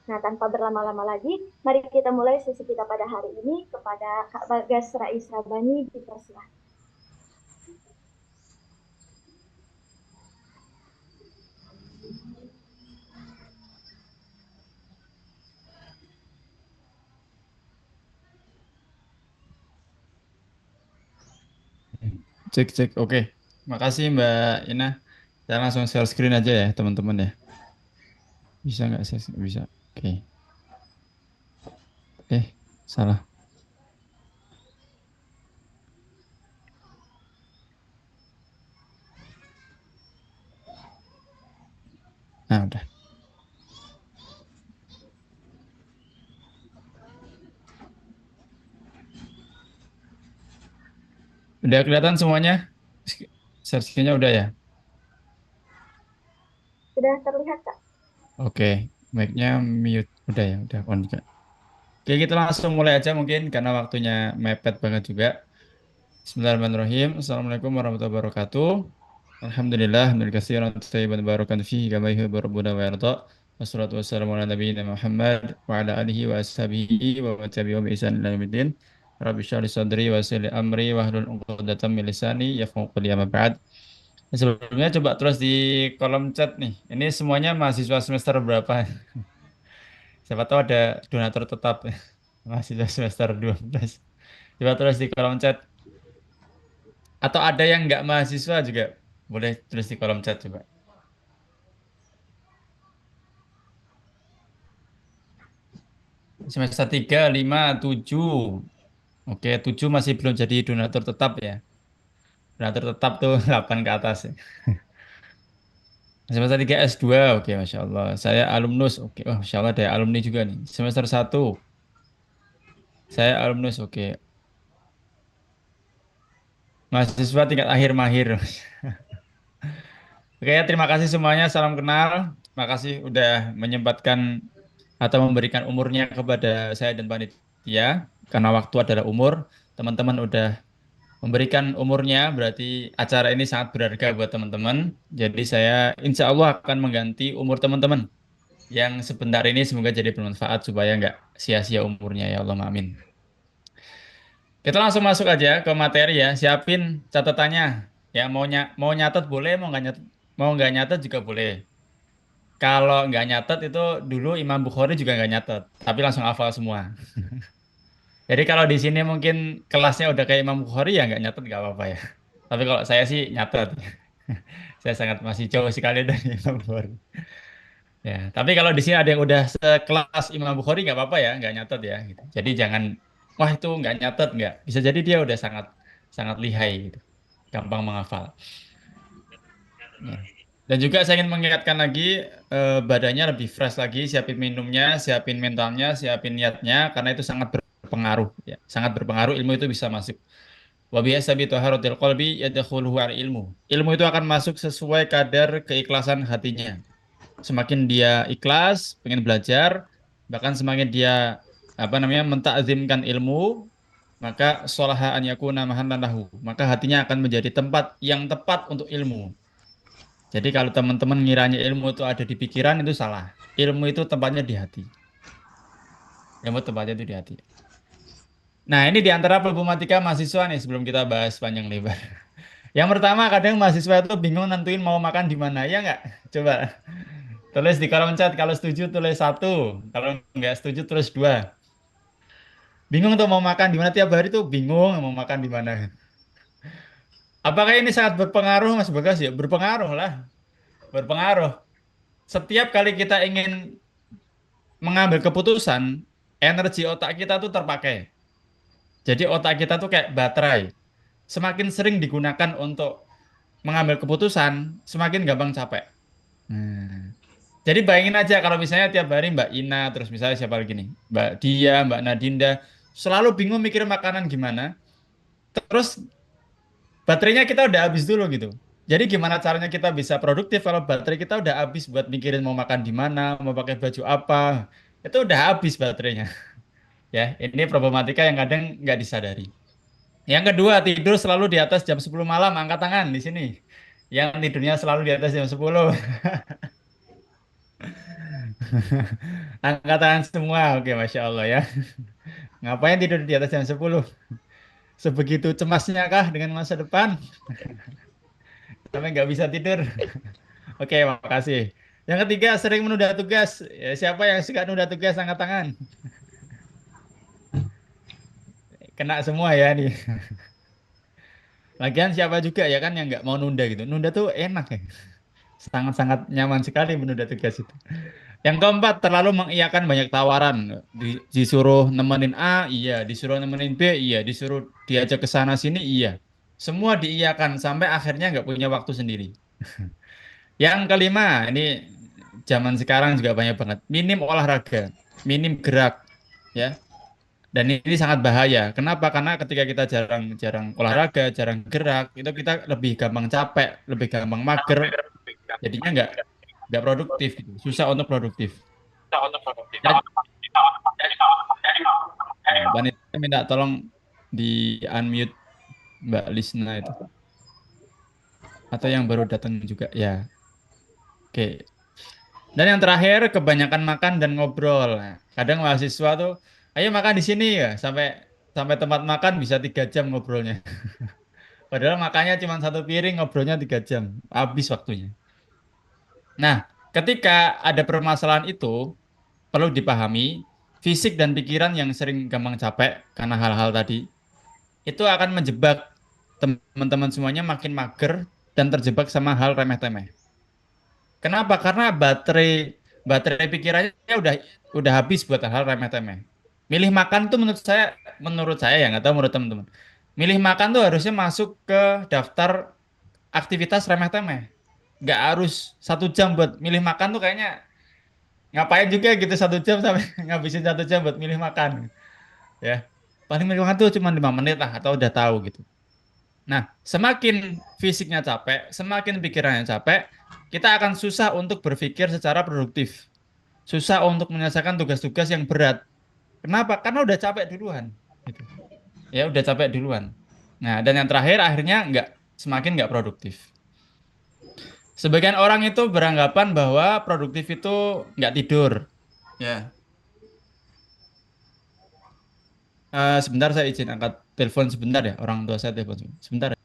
Nah, tanpa berlama-lama lagi, mari kita mulai sesi kita pada hari ini kepada Kak Bagas Rais Rabani dipersilakan. Cek cek, oke. Makasih Mbak Ina. Saya langsung share screen aja ya teman-teman ya. Bisa nggak share? Nggak bisa. Oke. Salah. Nah udah. Udah kelihatan semuanya? Share screen-nya udah ya? Sudah terlihat, Kak? Oke. Mic-nya mute. Udah ya, udah on juga. Oke, kita langsung mulai aja mungkin karena waktunya mepet banget juga. Bismillahirrahmanirrahim. Assalamualaikum warahmatullahi wabarakatuh. Alhamdulillah, katsiran thayyiban barakan fihi kama yuhibbu rabbuna wa yarda. Wassalatu wassalamu ala nabiyyina Muhammad wa ala alihi wa ashabihi wa man tabi'ahum bi ihsan ila yaumiddin. Rabbi shrah li sadri wa yassir li amri wahlul 'uqdatam min lisani yafqahu qawli amma ba'd. Sebelumnya coba terus di kolom chat nih. Ini semuanya mahasiswa semester berapa? Siapa tahu ada donatur tetap mahasiswa semester 12. Coba terus di kolom chat. Atau ada yang nggak mahasiswa juga boleh tulis di kolom chat coba. Semester 3, 5, 7. Oke, 7 masih belum jadi donatur tetap ya. Donatur tetap tuh 8 ke atas ya. Semester 3 S2, oke Masya Allah. Saya alumnus, oke. Oh, Masya Allah ada alumni juga nih. Semester 1, saya alumnus, oke. Mahasiswa tingkat akhir mahir. Oke, terima kasih semuanya. Salam kenal. Terima kasih udah menyempatkan atau memberikan umurnya kepada saya dan panitia. Karena waktu adalah umur. Teman-teman udah memberikan umurnya, berarti acara ini sangat berharga buat teman-teman. Jadi saya insya Allah akan mengganti umur teman-teman yang sebentar ini semoga jadi bermanfaat supaya nggak sia-sia umurnya ya Allah, amin. Kita langsung masuk aja ke materi ya. Siapin catatannya. Ya mau nyatet boleh, mau nggak nyatet juga boleh. Kalau nggak nyatet itu dulu Imam Bukhari juga nggak nyatet, tapi langsung hafal semua. Jadi kalau di sini mungkin kelasnya udah kayak Imam Bukhari ya nggak nyatet nggak apa-apa ya. Tapi kalau saya sih nyatet. Saya sangat masih jauh sekali dari Imam Bukhari. Ya, tapi kalau di sini ada yang udah sekelas Imam Bukhari nggak apa-apa ya, nggak nyatet ya. Gitu. Jadi jangan, wah itu nggak nyatet nggak. Bisa jadi dia udah sangat sangat lihai gitu, gampang menghafal. Ya. Dan juga saya ingin mengingatkan lagi badannya lebih fresh lagi, siapin minumnya, siapin mentalnya, siapin niatnya, karena itu sangat berpengaruh. Ya. Sangat berpengaruh, ilmu itu bisa masuk. Wa bihasabi taharatil qalbi yadkhuluhu al ilmu. Ilmu itu akan masuk sesuai kadar keikhlasan hatinya. Semakin dia ikhlas, pengen belajar, bahkan semakin dia apa namanya mentakzimkan ilmu, maka sholaha an yakuna mahallan lahu. Maka hatinya akan menjadi tempat yang tepat untuk ilmu. Jadi kalau teman-teman ngiranya ilmu itu ada di pikiran itu salah. Ilmu itu tempatnya di hati. Ilmu tempatnya itu di hati. Nah, ini di antara problematika mahasiswa nih sebelum kita bahas panjang lebar. Yang pertama, kadang mahasiswa itu bingung nentuin mau makan di mana, ya nggak? Coba tulis di kolom chat. Kalau setuju tulis satu, kalau nggak setuju tulis dua. Bingung tuh mau makan di mana tiap hari tuh bingung mau makan di mana. Apakah ini sangat berpengaruh, Mas Bagas? Ya, berpengaruh lah, berpengaruh. Setiap kali kita ingin mengambil keputusan, energi otak kita tuh terpakai. Jadi otak kita tuh kayak baterai. Semakin sering digunakan untuk mengambil keputusan, semakin gampang capek. Hmm. Jadi bayangin aja kalau misalnya tiap hari Mbak Ina, terus misalnya siapa lagi nih? Mbak Dia, Mbak Nadinda, selalu bingung mikir makanan gimana. Terus baterainya kita udah habis dulu gitu. Jadi gimana caranya kita bisa produktif kalau baterai kita udah habis buat mikirin mau makan di mana, mau pakai baju apa. Itu udah habis baterainya. Ya, ini problematika yang kadang nggak disadari. Yang kedua, tidur selalu di atas jam 10 malam, angkat tangan di sini. Yang tidurnya selalu di atas jam 10. Angkat tangan semua. Oke, Masya Allah ya. Ngapain tidur di atas jam 10? Sebegitu cemasnya kah dengan masa depan? Sampai nggak bisa tidur. Oke, makasih. Yang ketiga, sering menunda tugas. Ya, siapa yang suka nunda tugas, angkat tangan. Kena semua ya nih. Lagian siapa juga ya kan yang nggak mau nunda gitu. Nunda tuh enak ya. Sangat-sangat nyaman sekali menunda tugas itu. Yang keempat, terlalu mengiyakan banyak tawaran. Disuruh nemenin A, iya. Disuruh nemenin B, iya. Disuruh diajak ke sana sini, iya. Semua diiyakan sampai akhirnya nggak punya waktu sendiri. Yang kelima, ini zaman sekarang juga banyak banget. Minim olahraga, minim gerak, ya. Dan ini sangat bahaya. Kenapa? Karena ketika kita jarang-jarang olahraga, jarang gerak, itu kita lebih gampang capek, lebih gampang mager, jadinya nggak produktif gitu. Susah untuk produktif. Ya, Wanita minta tolong di unmute Mbak Lisna itu. Atau yang baru datang juga. Ya, oke. Dan yang terakhir, kebanyakan makan dan ngobrol. Nah, kadang mahasiswa tuh, ayo makan di sini ya, sampai sampai tempat makan bisa 3 jam ngobrolnya. Padahal makannya cuma satu piring, ngobrolnya 3 jam. Habis waktunya. Nah, ketika ada permasalahan itu, perlu dipahami, fisik dan pikiran yang sering gampang capek karena hal-hal tadi, itu akan menjebak teman-teman semuanya makin mager dan terjebak sama hal remeh-temeh. Kenapa? Karena baterai baterai pikirannya udah habis buat hal remeh-temeh. Milih makan tuh menurut saya ya nggak tahu menurut teman-teman. Milih makan tuh harusnya masuk ke daftar aktivitas remeh-temeh. Nggak harus 1 jam buat milih makan tuh kayaknya ngapain juga gitu 1 jam sampai ngabisin 1 jam buat milih makan ya. Paling milih makan tuh cuma 5 menit lah atau udah tahu gitu. Nah, semakin fisiknya capek, semakin pikirannya capek, kita akan susah untuk berpikir secara produktif. Susah untuk menyelesaikan tugas-tugas yang berat. Kenapa? Karena udah capek duluan. Gitu. Ya, udah capek duluan. Nah, dan yang terakhir akhirnya semakin nggak produktif. Sebagian orang itu beranggapan bahwa produktif itu nggak tidur. Ya, sebentar saya izin angkat telepon sebentar ya. Orang tua saya telepon sebentar. Ya.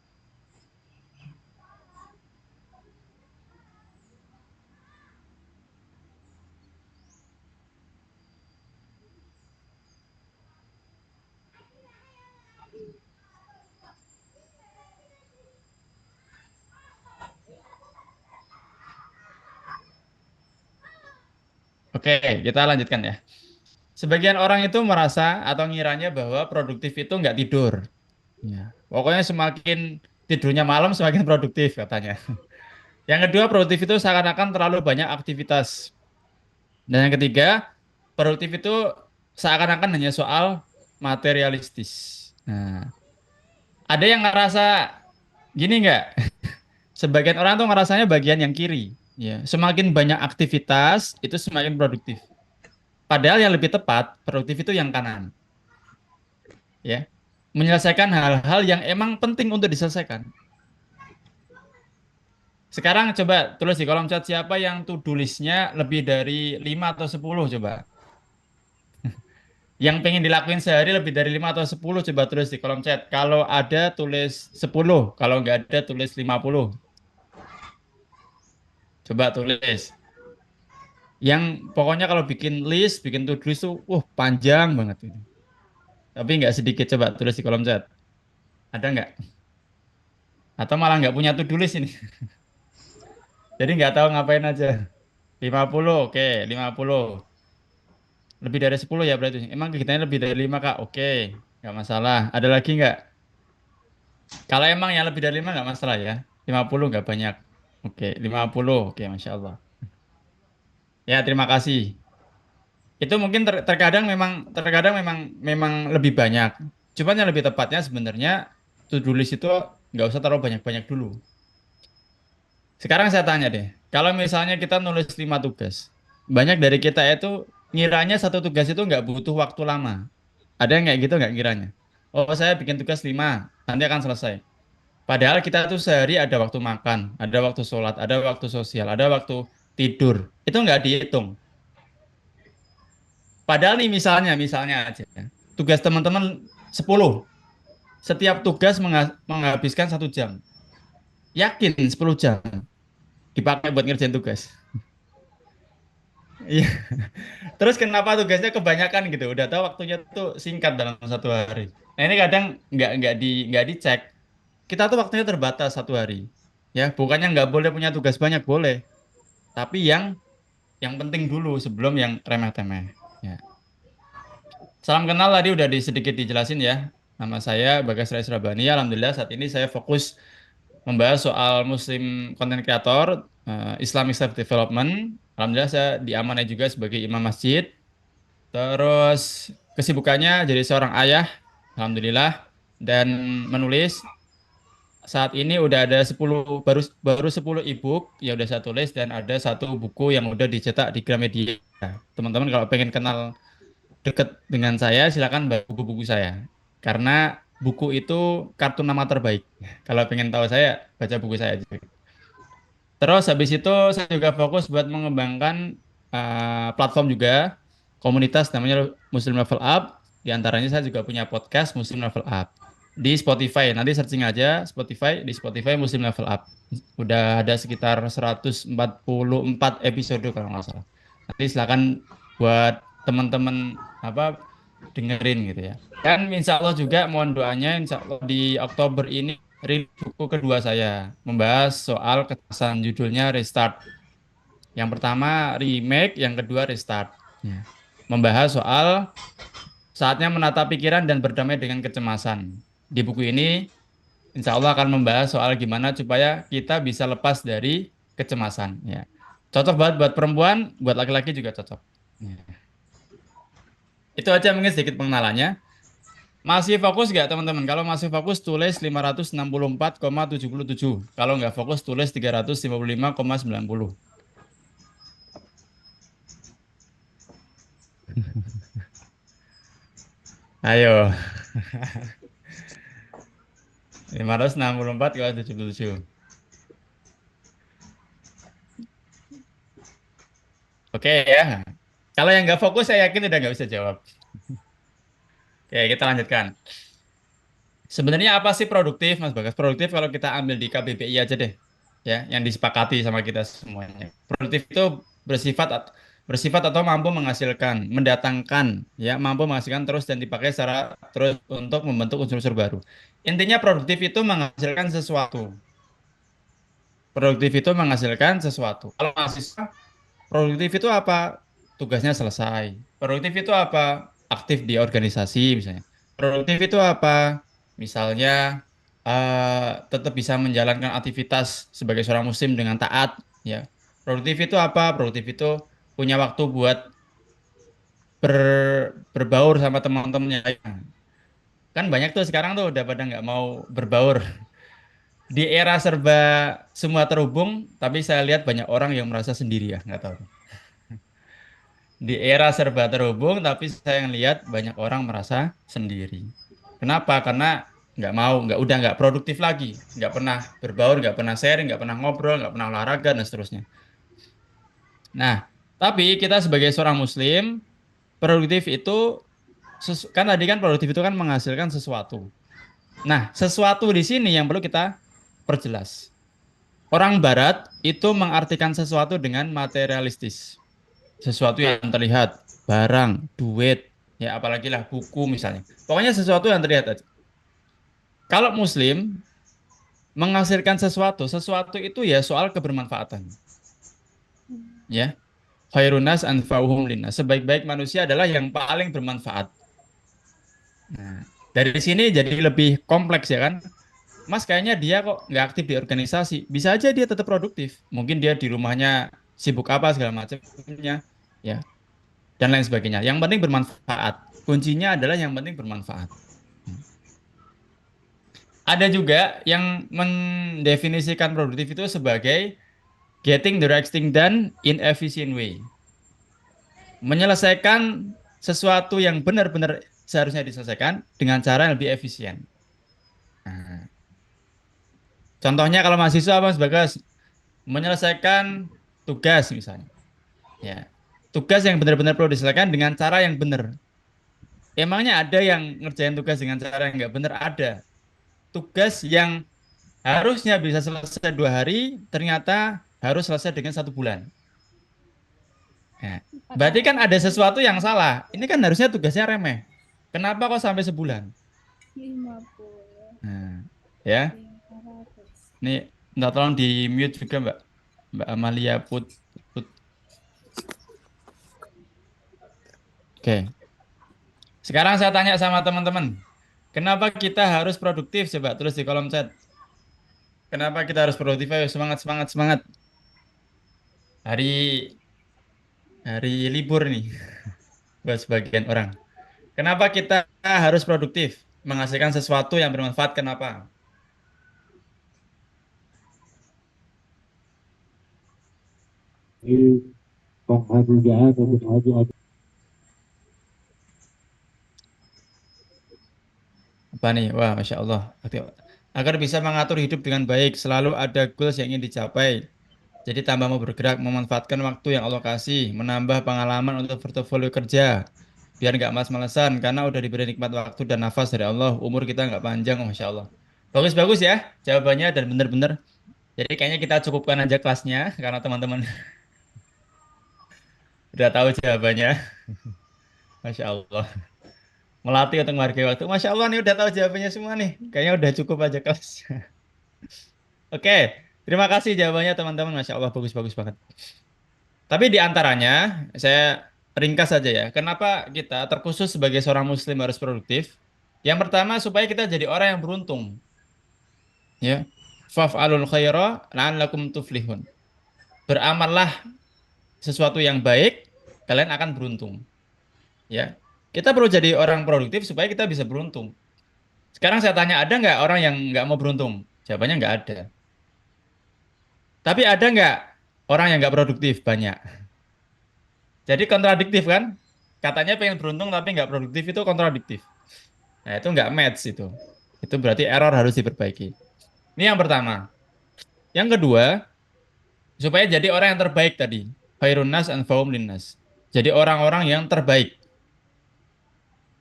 Oke, kita lanjutkan ya. Sebagian orang itu merasa atau ngiranya bahwa produktif itu nggak tidur. Ya. Pokoknya semakin tidurnya malam semakin produktif katanya. Yang kedua, produktif itu seakan-akan terlalu banyak aktivitas. Dan yang ketiga, produktif itu seakan-akan hanya soal materialistis. Nah, ada yang ngerasa gini nggak? Sebagian orang tuh ngerasanya bagian yang kiri. Ya, semakin banyak aktivitas itu semakin produktif. Padahal yang lebih tepat, produktif itu yang kanan. Ya, menyelesaikan hal-hal yang emang penting untuk diselesaikan. Sekarang coba tulis di kolom chat siapa yang to-do list-nya lebih dari 5 atau 10 coba. Yang pengen dilakuin sehari lebih dari 5 atau 10 coba tulis di kolom chat. Kalau ada tulis 10, kalau nggak ada tulis 50. Coba tulis. Yang pokoknya kalau bikin list, bikin to-do list tuh, panjang banget itu. Tapi nggak sedikit coba tulis di kolom chat. Ada nggak? Atau malah nggak punya to-do list ini. Jadi nggak tahu ngapain aja. 50, oke, 50. Lebih dari 10 ya berarti. Emang kegiatannya lebih dari 5 Kak? Oke, nggak masalah. Ada lagi nggak? Kalau emang yang lebih dari 5 nggak masalah ya. 50 nggak banyak. Oke, 50. Oke, Masya Allah. Ya, terima kasih. Itu mungkin terkadang memang lebih banyak. Cuman yang lebih tepatnya sebenarnya to-do list itu nggak usah terlalu banyak-banyak dulu. Sekarang saya tanya deh, kalau misalnya kita nulis 5 tugas, banyak dari kita itu ngiranya satu tugas itu nggak butuh waktu lama. Ada yang kayak gitu nggak kiranya? Oh, saya bikin tugas 5, nanti akan selesai. Padahal kita tuh sehari ada waktu makan, ada waktu sholat, ada waktu sosial, ada waktu tidur. Itu nggak dihitung. Padahal nih misalnya aja, tugas teman-teman 10, setiap tugas menghabiskan 1 jam. Yakin 10 jam dipakai buat ngerjain tugas. Iya. Terus kenapa tugasnya kebanyakan gitu? Udah tahu waktunya tuh singkat dalam 1 hari. Nah ini kadang nggak dicek. Kita tuh waktunya terbatas 1 hari. Ya, bukannya nggak boleh punya tugas banyak, boleh. Tapi yang penting dulu sebelum yang remeh-temeh. Ya. Salam kenal tadi udah sedikit dijelasin ya. Nama saya Bagas Rais Rabani. Alhamdulillah saat ini saya fokus membahas soal Muslim content creator, Islamic Self Development. Alhamdulillah saya diamanai juga sebagai imam masjid. Terus kesibukannya jadi seorang ayah, alhamdulillah, dan menulis. Saat ini udah ada 10, baru baru 10 ebook yang udah saya tulis dan ada 1 buku yang udah dicetak di Gramedia. Teman-teman kalau pengen kenal deket dengan saya, silakan baca buku-buku saya. Karena buku itu kartu nama terbaik. Kalau pengen tahu saya, baca buku saya aja. Terus habis itu saya juga fokus buat mengembangkan platform juga, komunitas namanya Muslim Level Up. Di antaranya saya juga punya podcast Muslim Level Up di Spotify. Nanti searching aja Spotify, di Spotify Muslim Level Up. Udah ada sekitar 144 episode kalau nggak salah. Nanti silakan buat teman-teman apa dengerin gitu ya. Dan insya Allah juga mohon doanya insya Allah di Oktober ini rilis buku kedua saya membahas soal kekerasan, judulnya Restart. Yang pertama remake, yang kedua restart. Ya. Membahas soal saatnya menata pikiran dan berdamai dengan kecemasan. Di buku ini insya Allah akan membahas soal gimana supaya kita bisa lepas dari kecemasan. Ya. Cocok banget buat perempuan, buat laki-laki juga cocok. Ya. Itu aja mungkin sedikit pengenalannya. Masih fokus nggak teman-teman? Kalau masih fokus tulis 564,77. Kalau nggak fokus tulis 355,90. Ayo, 564,77. Oke ya. Kalau yang nggak fokus saya yakin udah nggak bisa jawab. Oke, kita lanjutkan. Sebenarnya apa sih produktif, Mas Bagas? Produktif kalau kita ambil di KBBI aja deh, ya, yang disepakati sama kita semuanya. Produktif itu bersifat bersifat atau mampu menghasilkan, mendatangkan, ya, mampu menghasilkan terus dan dipakai secara terus untuk membentuk unsur-unsur baru. Intinya produktif itu menghasilkan sesuatu. Produktif itu menghasilkan sesuatu. Kalau mahasiswa, produktif itu apa? Tugasnya selesai. Produktif itu apa? Aktif di organisasi misalnya. Produktif itu apa? Misalnya tetap bisa menjalankan aktivitas sebagai seorang muslim dengan taat, ya. Produktif itu apa? Produktif itu punya waktu buat berbaur sama teman-temannya. Kan banyak tuh sekarang tuh udah pada nggak mau berbaur. Di era serba semua terhubung, tapi saya lihat banyak orang yang merasa sendiri ya, nggak tahu. Di era serba terhubung, tapi saya lihat banyak orang merasa sendiri. Kenapa? Karena udah nggak produktif lagi, nggak pernah berbaur, nggak pernah sharing, nggak pernah ngobrol, nggak pernah olahraga dan seterusnya. Nah, tapi kita sebagai seorang Muslim, produktif itu kan tadi kan produktif itu kan menghasilkan sesuatu. Nah, sesuatu di sini yang perlu kita perjelas. Orang Barat itu mengartikan sesuatu dengan materialistis, sesuatu yang terlihat, barang, duit, ya apalagi lah buku misalnya. Pokoknya sesuatu yang terlihat aja. Kalau Muslim menghasilkan sesuatu, sesuatu itu ya soal kebermanfaatan. Ya, khairunas anfa'uhum linnas. Sebaik-baik manusia adalah yang paling bermanfaat. Nah, dari sini jadi lebih kompleks ya kan. Mas kayaknya dia kok nggak aktif di organisasi. Bisa aja dia tetap produktif. Mungkin dia di rumahnya sibuk apa segala macamnya. Ya, dan lain sebagainya. Yang penting bermanfaat. Kuncinya adalah yang penting bermanfaat. Ada juga yang mendefinisikan produktif itu sebagai getting the right thing done in efficient way. Menyelesaikan sesuatu yang benar-benar seharusnya diselesaikan dengan cara yang lebih efisien. Nah, contohnya kalau mahasiswa apa sebagai menyelesaikan tugas misalnya. Ya. tugas yang benar-benar perlu diselesaikan dengan cara yang benar. Emangnya ada yang ngerjain tugas dengan cara yang nggak benar? Ada. Tugas yang harusnya bisa selesai 2 hari, ternyata harus selesai dengan 1 bulan. Nah, berarti kan ada sesuatu yang salah. Ini kan harusnya tugasnya remeh. Kenapa kok sampai sebulan? 50. Nah, ya, ini minta tolong di mute juga Mbak, Mbak Amalia Put. Oke. Sekarang saya tanya sama teman-teman, kenapa kita harus produktif? Coba tulis di kolom chat. Kenapa kita harus produktif? Ayo semangat, semangat, semangat. Hari hari libur nih buat sebagian orang. Kenapa kita harus produktif? Menghasilkan sesuatu yang bermanfaat. Kenapa? penghargaan untuk haji Apa nih? Wah, Masya Allah. Agar bisa mengatur hidup dengan baik, selalu ada goals yang ingin dicapai. Jadi tambah mau bergerak, memanfaatkan waktu yang Allah kasih, menambah pengalaman untuk portofolio kerja. Biar nggak malas-malesan, karena udah diberi nikmat waktu dan nafas dari Allah, umur kita nggak panjang, oh, Masya Allah. Bagus-bagus ya jawabannya dan benar-benar. Jadi kayaknya kita cukupkan aja kelasnya, karena teman-teman udah tahu jawabannya. Masya Allah. Melatih untuk menghargai waktu. Masya Allah nih udah tahu jawabannya semua nih. Kayaknya udah cukup aja kelas. Oke, terima kasih jawabannya teman-teman. Masya Allah bagus-bagus banget. Tapi di antaranya, saya ringkas saja ya. Kenapa kita terkhusus sebagai seorang muslim harus produktif? Yang pertama, supaya kita jadi orang yang beruntung. Ya. Faf'alul khaira la'allakum tuflihun. Beramallah sesuatu yang baik, kalian akan beruntung. Ya. Kita perlu jadi orang produktif supaya kita bisa beruntung. Sekarang saya tanya, ada nggak orang yang nggak mau beruntung? Jawabannya nggak ada. Tapi ada nggak orang yang nggak produktif? Banyak. Jadi kontradiktif kan? Katanya pengen beruntung tapi nggak produktif itu kontradiktif. Nah itu nggak match itu. Itu berarti error harus diperbaiki. Ini yang pertama. Yang kedua, supaya jadi orang yang terbaik tadi. Khairun nas anfa'um linnas. Jadi orang-orang yang terbaik.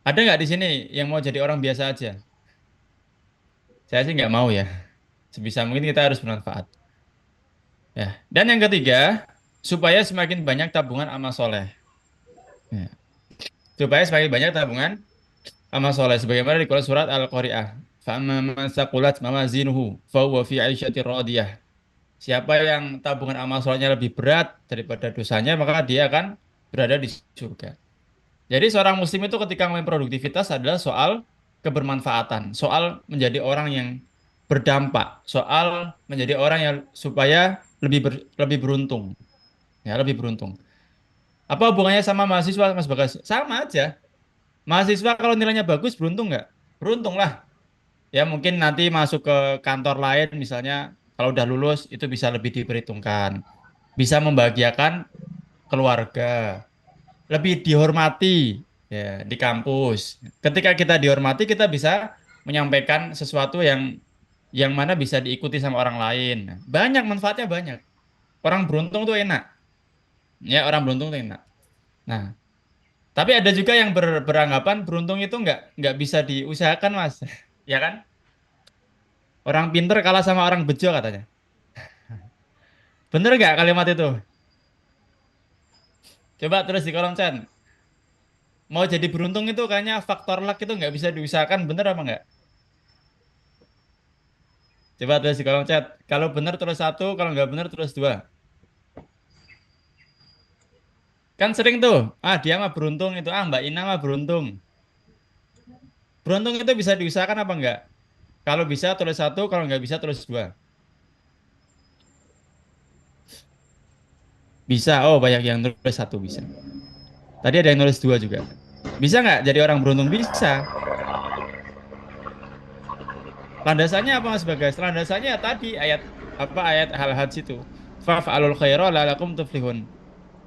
Ada nggak di sini yang mau jadi orang biasa aja? Saya sih nggak mau ya. Sebisa mungkin kita harus bermanfaat. Ya. Dan yang ketiga, supaya semakin banyak tabungan amal soleh. Ya. Supaya semakin banyak tabungan amal soleh. Sebagaimana di Quran surat Al-Qari'ah. Fa'amma man saqulat mawazinuhu fahuwa fi 'aisyatir radiyah. Siapa yang tabungan amal solehnya lebih berat daripada dosanya, maka dia akan berada di surga. Jadi seorang muslim itu ketika ngomongin produktivitas adalah soal kebermanfaatan, soal menjadi orang yang berdampak, soal menjadi orang yang supaya lebih beruntung, ya lebih beruntung. Apa hubungannya sama mahasiswa, Mas Bagas? Sama aja. Mahasiswa kalau nilainya bagus beruntung nggak? Beruntung lah. Ya mungkin nanti masuk ke kantor lain misalnya kalau udah lulus itu bisa lebih diperhitungkan. Bisa membahagiakan keluarga, lebih dihormati ya di kampus. Ketika kita dihormati, kita bisa menyampaikan sesuatu yang mana bisa diikuti sama orang lain. Banyak manfaatnya banyak. Orang beruntung tuh enak. Ya, orang beruntung tuh enak. Nah, tapi ada juga yang beranggapan beruntung itu nggak bisa diusahakan, Mas. Ya kan? Orang pinter kalah sama orang bejo katanya. Bener nggak kalimat itu? Coba tulis di kolom chat. Mau jadi beruntung itu kayaknya faktor luck itu nggak bisa diusahakan, bener apa nggak? Coba tulis di kolom chat. Kalau benar tulis 1, kalau nggak benar tulis 2. Kan sering tuh, dia mah beruntung itu, Mbak Ina mah beruntung. Beruntung itu bisa diusahakan apa enggak? Kalau bisa tulis 1, kalau nggak bisa tulis 2. Bisa, oh banyak yang tulis 1 bisa. Tadi ada yang nulis 2 juga. Bisa nggak jadi orang beruntung? Bisa. Landasannya apa Mas Bagas? Landasannya ya tadi ayat apa ayat Al-Hajj itu. Fa'alul khaira la'alakum tuflihun.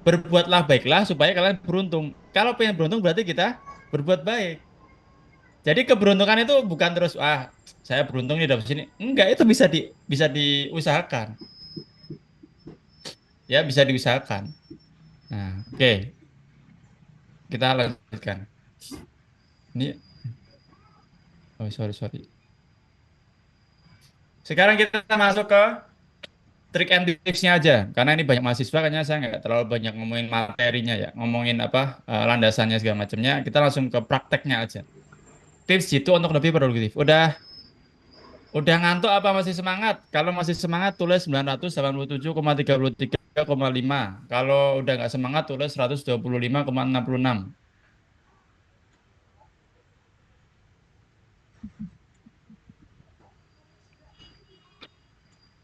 Berbuatlah baiklah supaya kalian beruntung. Kalau pengen beruntung berarti kita berbuat baik. Jadi keberuntungan itu bukan terus saya beruntung nih dapat sini. Enggak, itu bisa diusahakan. Ya, bisa diusahakan. Nah, oke, kita lanjutkan. Ini, oh sorry sorry. Sekarang kita masuk ke trik and tipsnya aja, karena ini banyak mahasiswa, kayaknya saya nggak terlalu banyak ngomongin materinya ya, ngomongin apa landasannya segala macamnya. Kita langsung ke prakteknya aja. Tips itu untuk lebih produktif. Udah ngantuk apa masih semangat? Kalau masih semangat tulis 987,33,5. Kalau udah nggak semangat tulis 125,66.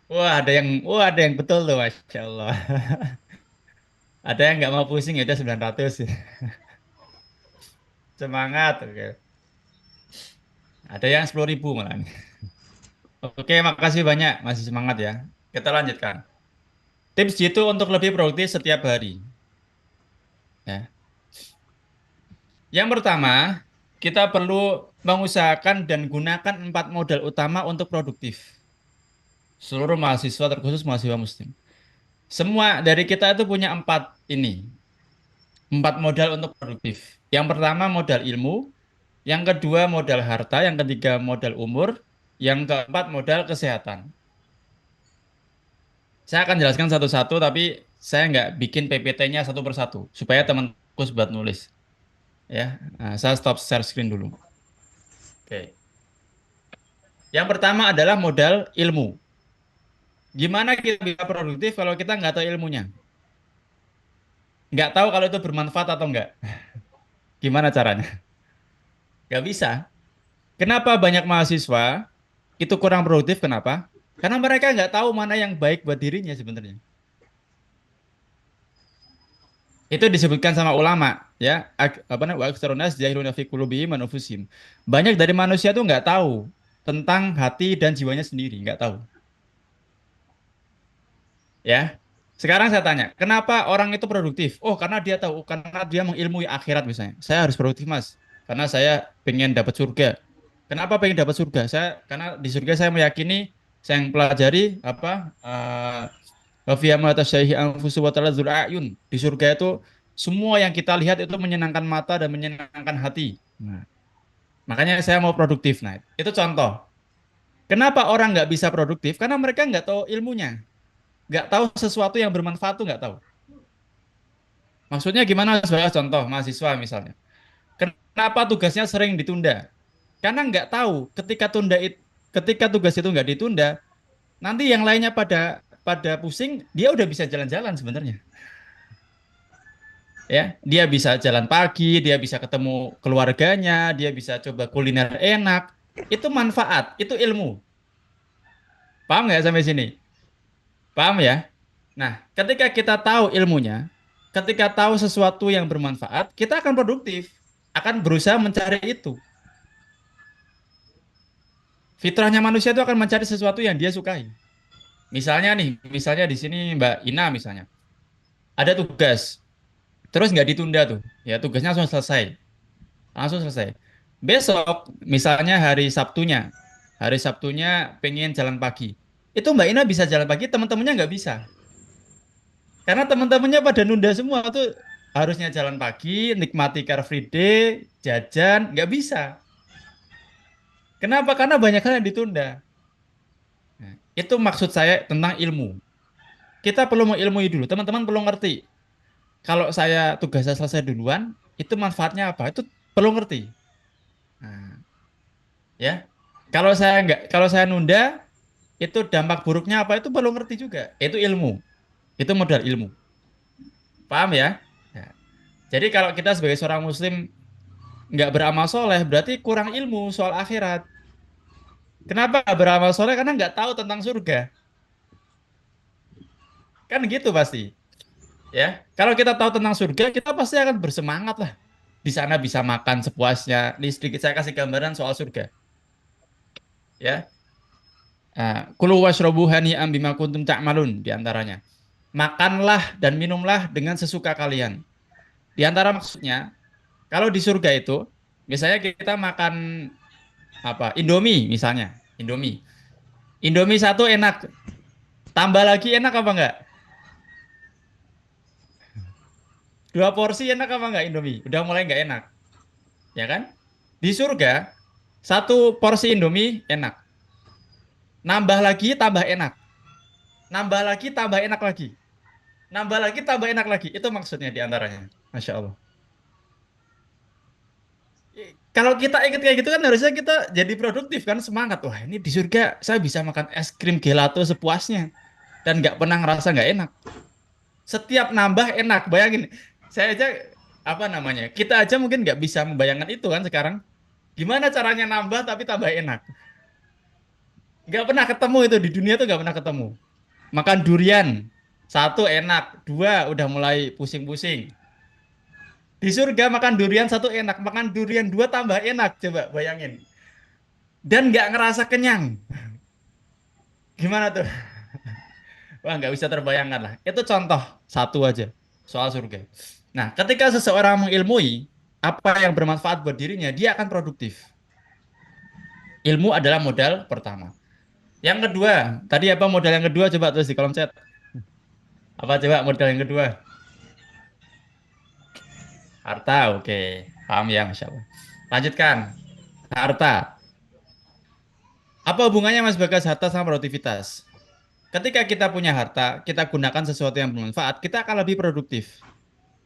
Wah, ada yang betul tuh, Masya Allah. Ada yang nggak mau pusing ya udah 900. Semangat, oke. Ada yang 10.000 malah. Oke, makasih banyak, masih semangat ya. Kita lanjutkan. Tips jitu untuk lebih produktif setiap hari. Ya. Yang pertama, kita perlu mengusahakan dan gunakan 4 modal utama untuk produktif. Seluruh mahasiswa, terkhusus mahasiswa muslim. Semua dari kita itu punya 4 modal untuk produktif. Yang pertama modal ilmu, yang kedua modal harta, yang ketiga modal umur, yang keempat modal kesehatan. Saya akan jelaskan satu-satu, tapi saya nggak bikin PPT-nya satu persatu, supaya teman fokus buat nulis. Ya, nah, saya stop share screen dulu. Oke. Yang pertama adalah modal ilmu. Gimana kita bisa produktif kalau kita nggak tahu ilmunya? Nggak tahu kalau itu bermanfaat atau nggak? Gimana caranya? Nggak bisa. Kenapa banyak mahasiswa itu kurang produktif? Kenapa? Karena mereka nggak tahu mana yang baik buat dirinya sebenarnya. Itu disebutkan sama ulama, ya. Apa namanya? Wa aktsarun nas jahiluna fi qulubihim wa nufusihim. Banyak dari manusia tuh nggak tahu tentang hati dan jiwanya sendiri, nggak tahu. Ya. Sekarang saya tanya, kenapa orang itu produktif? Oh, karena dia tahu, karena dia mengilmui akhirat misalnya. Saya harus produktif, Mas, karena saya pengen dapat surga. Kenapa pengen dapat surga? Karena di surga saya meyakini, saya yang pelajari apa Wa ma tasyaihi anfusu wa taladzul a'yun. Di surga itu semua yang kita lihat itu menyenangkan mata dan menyenangkan hati. Nah, makanya saya mau produktif. Nah, itu contoh. Kenapa orang nggak bisa produktif? Karena mereka nggak tahu ilmunya, nggak tahu sesuatu yang bermanfaat tuh nggak tahu. Maksudnya gimana? Sebagai contoh, mahasiswa misalnya. Kenapa tugasnya sering ditunda? Karena nggak tahu ketika tugas itu nggak ditunda, nanti yang lainnya pada pada pusing, dia udah bisa jalan-jalan sebenarnya. Ya, dia bisa jalan pagi, dia bisa ketemu keluarganya, dia bisa coba kuliner enak. Itu manfaat, itu ilmu. Paham nggak sampai sini? Paham ya? Nah, ketika kita tahu ilmunya, ketika tahu sesuatu yang bermanfaat, kita akan produktif, akan berusaha mencari itu. Fitrahnya manusia itu akan mencari sesuatu yang dia sukai. Misalnya nih, misalnya di sini Mbak Ina misalnya, ada tugas, terus nggak ditunda tuh, ya tugasnya langsung selesai. Besok, misalnya hari Sabtunya pengen jalan pagi. Itu Mbak Ina bisa jalan pagi, teman-temannya nggak bisa. Karena teman-temannya pada nunda semua tuh harusnya jalan pagi, nikmati Car Free Day, jajan, nggak bisa. Kenapa? Karena banyak hal yang ditunda. Nah, itu maksud saya tentang ilmu. Kita perlu mengilmui dulu, teman-teman perlu ngerti. Kalau saya tugasnya selesai duluan, itu manfaatnya apa? Itu perlu ngerti. Nah, ya. Kalau saya nunda, itu dampak buruknya apa? Itu perlu ngerti juga. Itu ilmu. Itu modal ilmu. Paham ya? Ya. Jadi kalau kita sebagai seorang muslim nggak beramal soleh, berarti kurang ilmu soal akhirat. Kenapa nggak beramal soleh? Karena nggak tahu tentang surga. Kan gitu pasti. Ya. Kalau kita tahu tentang surga, kita pasti akan bersemangat lah. Di sana bisa makan sepuasnya. Ini sedikit saya kasih gambaran soal surga. Ya. Kulu washrobu hani'am bima kuntum ta'malun di antaranya. Makanlah dan minumlah dengan sesuka kalian. Di antara maksudnya, kalau di surga itu, misalnya kita makan apa? Indomie misalnya, Indomie. Indomie satu enak, tambah lagi enak apa enggak? 2 porsi enak apa enggak Indomie? Udah mulai enggak enak, ya kan? Di surga 1 porsi Indomie enak. Nambah lagi tambah enak. Nambah lagi tambah enak lagi. Nambah lagi tambah enak lagi. Itu maksudnya di antaranya. Masya Allah. Kalau kita ingat kayak gitu kan harusnya kita jadi produktif kan, semangat. Wah ini di surga saya bisa makan es krim gelato sepuasnya dan nggak pernah ngerasa nggak enak. Setiap nambah enak. Bayangin, saya aja apa namanya? Kita aja mungkin nggak bisa membayangkan itu kan sekarang. Gimana caranya nambah tapi tambah enak? Nggak pernah ketemu itu di dunia tuh nggak pernah ketemu. Makan durian 1 enak, 2 udah mulai pusing-pusing. Di surga makan durian 1 enak, makan durian 2 tambah enak. Coba bayangin. Dan nggak ngerasa kenyang. Gimana tuh? Wah, nggak bisa terbayangkan lah. Itu contoh 1 aja soal surga. Nah, ketika seseorang mengilmui apa yang bermanfaat buat dirinya, dia akan produktif. Ilmu adalah modal pertama. Yang kedua, tadi apa modal yang kedua? Coba tulis di kolom chat. Apa coba modal yang kedua? Harta, oke. Paham ya, Masya Allah. Lanjutkan. Harta. Apa hubungannya Mas Bagas harta sama produktivitas? Ketika kita punya harta, kita gunakan sesuatu yang bermanfaat, kita akan lebih produktif.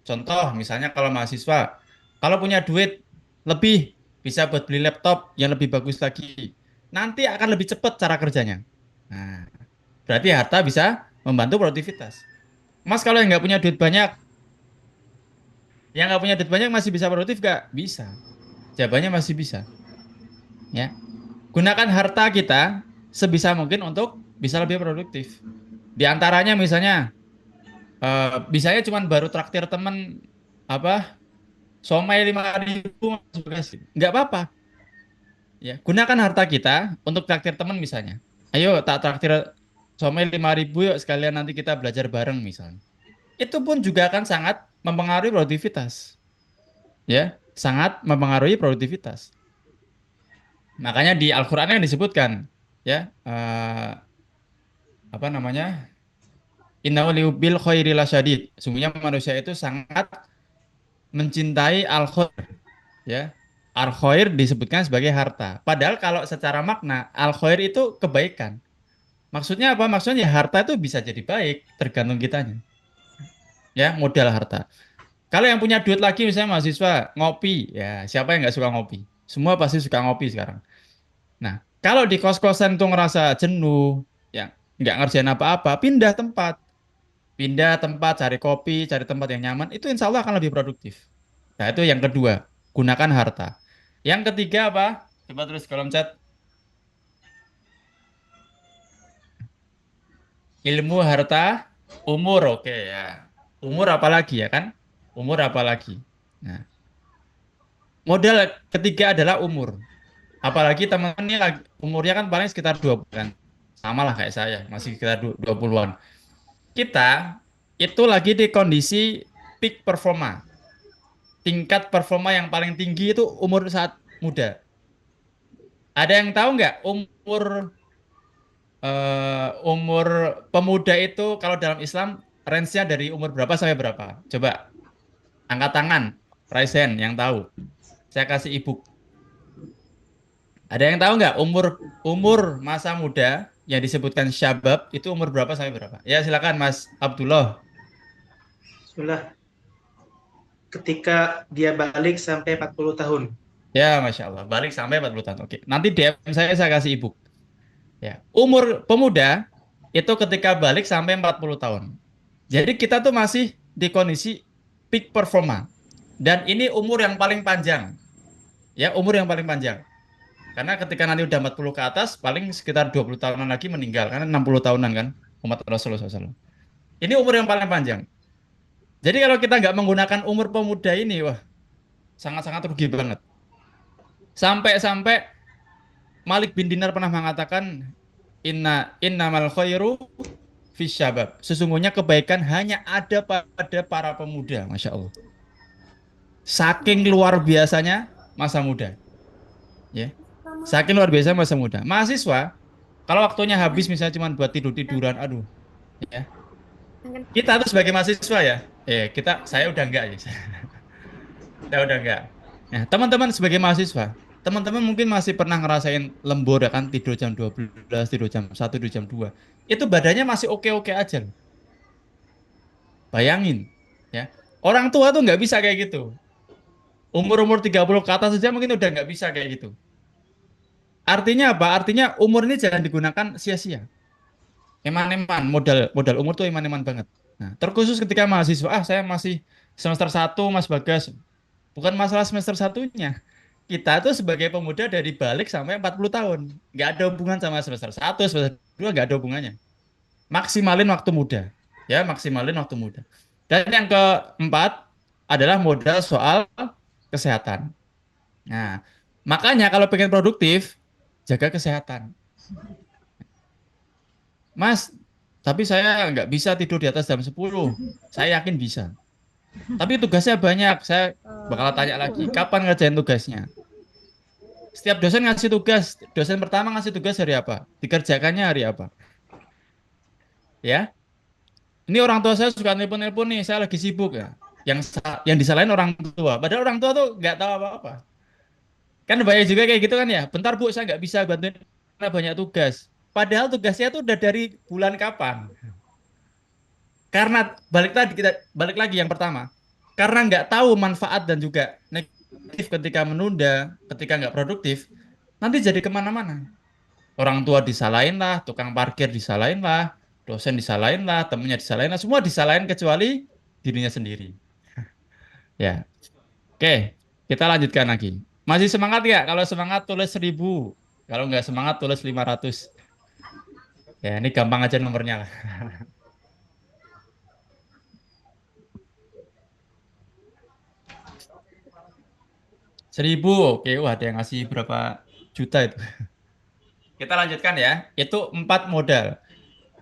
Contoh, misalnya kalau mahasiswa, kalau punya duit lebih, bisa buat beli laptop yang lebih bagus lagi. Nanti akan lebih cepat cara kerjanya. Nah, berarti harta bisa membantu produktivitas. Mas kalau yang nggak punya duit banyak, yang nggak punya duit banyak masih bisa produktif nggak? Bisa. Jawabannya masih bisa. Ya, gunakan harta kita sebisa mungkin untuk bisa lebih produktif. Di antaranya misalnya, bisanya cuma baru traktir temen apa somai 5.000 nggak apa-apa. Ya, gunakan harta kita untuk traktir temen misalnya. Ayo tak traktir somai 5.000 yuk sekalian nanti kita belajar bareng misalnya. Itu pun juga akan sangat mempengaruhi produktivitas. Ya, sangat mempengaruhi produktivitas. Makanya di Al-Qur'an yang disebutkan ya apa namanya? Innahu liubil khairi lasyadid. Sungguhnya manusia itu sangat mencintai al-khair ya. Al-khair disebutkan sebagai harta. Padahal kalau secara makna al-khair itu kebaikan. Maksudnya apa? Maksudnya harta itu bisa jadi baik, tergantung kitanya. Ya, modal harta. Kalau yang punya duit lagi misalnya mahasiswa ngopi, ya siapa yang nggak suka ngopi? Semua pasti suka ngopi sekarang. Nah, kalau di kos-kosan tuh ngerasa jenuh, ya nggak ngerjain apa-apa, pindah tempat. Pindah tempat, cari kopi, cari tempat yang nyaman, itu insya Allah akan lebih produktif. Nah, itu yang kedua, gunakan harta. Yang ketiga apa? Coba terus kolom chat. Ilmu, harta, umur, oke ya. Umur apalagi ya kan? Umur apalagi. Nah, modal ketiga adalah umur. Apalagi teman-teman ini umurnya kan paling sekitar 20-an. Sama lah kayak saya, masih sekitar 20-an. Kita itu lagi di kondisi peak performa. Tingkat performa yang paling tinggi itu umur saat muda. Ada yang tahu nggak umur pemuda itu kalau dalam Islam range-nya dari umur berapa sampai berapa? Coba angkat tangan, raise hand yang tahu. Saya kasih ibu. Ada yang tahu nggak umur umur masa muda yang disebutkan syabab itu umur berapa sampai berapa? Ya silakan Mas Abdullah. Bismillah. Ketika dia balik sampai 40 tahun. Ya Masya Allah, balik sampai 40 tahun. Oke, nanti DM saya kasih ibu. Ya, umur pemuda itu ketika balik sampai 40 tahun. Jadi kita tuh masih di kondisi peak performa. Dan ini umur yang paling panjang. Ya, umur yang paling panjang. Karena ketika nanti udah 40 ke atas, paling sekitar 20 tahunan lagi meninggal. Karena 60 tahunan kan, umat Rasulullah SAW. Ini umur yang paling panjang. Jadi kalau kita nggak menggunakan umur pemuda ini, wah, sangat-sangat rugi banget. Sampai-sampai Malik bin Dinar pernah mengatakan, innamal khairu fisyabab. Sesungguhnya kebaikan hanya ada pada para pemuda, Masya Allah. Saking luar biasanya masa muda. Ya. Saking luar biasa masa muda. Mahasiswa, kalau waktunya habis misalnya cuma buat tidur-tiduran, aduh. Ya. Kita tuh sebagai mahasiswa ya, Saya udah enggak ya. Saya udah enggak. Nah, teman-teman sebagai mahasiswa, teman-teman mungkin masih pernah ngerasain lembur ya kan, tidur jam 12, tidur jam 1, tidur jam 2. Itu badannya masih oke-oke aja loh. Bayangin, ya. Orang tua tuh nggak bisa kayak gitu. Umur-umur 30 ke atas saja mungkin udah nggak bisa kayak gitu. Artinya apa? Artinya umur ini jangan digunakan sia-sia. Eman-eman, modal modal umur tuh eman-eman banget. Nah, terkhusus ketika mahasiswa, saya masih semester 1, Mas Bagas. Bukan masalah semester satunya. Kita tuh sebagai pemuda dari balik sampai 40 tahun. Nggak ada hubungan sama semester 1, semester 2, nggak ada hubungannya. Maksimalin waktu muda. Ya, maksimalin waktu muda. Dan yang keempat adalah modal soal kesehatan. Nah, makanya kalau pengen produktif, jaga kesehatan. Mas, tapi saya nggak bisa tidur di atas jam 10. Saya yakin bisa. Tapi tugasnya banyak. Saya bakal tanya lagi, kapan ngerjain tugasnya? Setiap dosen ngasih tugas, dosen pertama ngasih tugas hari apa? Dikerjakannya hari apa? Ya, ini orang tua saya suka nelpon-nelpon nih, saya lagi sibuk ya. Yang disalahin orang tua. Padahal orang tua tuh nggak tahu apa-apa. Kan banyak juga kayak gitu kan ya. Bentar Bu, saya nggak bisa bantuin karena banyak tugas. Padahal tugasnya tuh udah dari bulan kapan? Karena balik lagi yang pertama. Karena nggak tahu manfaat dan juga negatif ketika menunda, ketika nggak produktif, nanti jadi kemana-mana. Orang tua disalahin lah, tukang parkir disalahin lah, dosen disalahin lah, temennya disalahin lah, semua disalahin kecuali dirinya sendiri. Ya, oke, kita lanjutkan lagi. Masih semangat ya? Kalau semangat tulis 1000, kalau nggak semangat tulis 500. Ya, ini gampang aja nomornya lah. 1000, oke, wah ada yang ngasih berapa juta itu. Kita lanjutkan ya, itu 4 modal.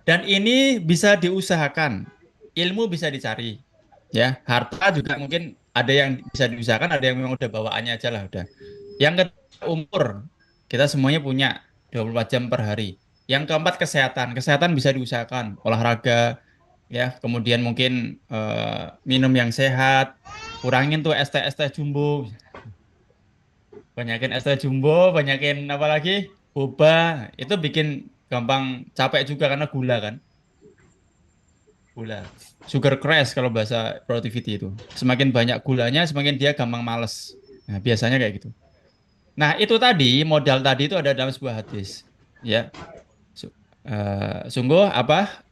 Dan ini bisa diusahakan, ilmu bisa dicari. Ya, harta juga mungkin ada yang bisa diusahakan, ada yang memang udah bawaannya aja lah udah. Yang kedua umur, kita semuanya punya 24 jam per hari. Yang keempat kesehatan, kesehatan bisa diusahakan, olahraga, ya, kemudian mungkin minum yang sehat, kurangin tuh es teh jumbo, banyakin es teh jumbo, banyakin apa lagi, boba, itu bikin gampang capek juga karena gula kan, gula, sugar crash kalau bahasa productivity itu. Semakin banyak gulanya, semakin dia gampang males. Nah, biasanya kayak gitu. Nah, itu tadi, modal tadi itu ada dalam sebuah hadis. Ya, sungguh apa?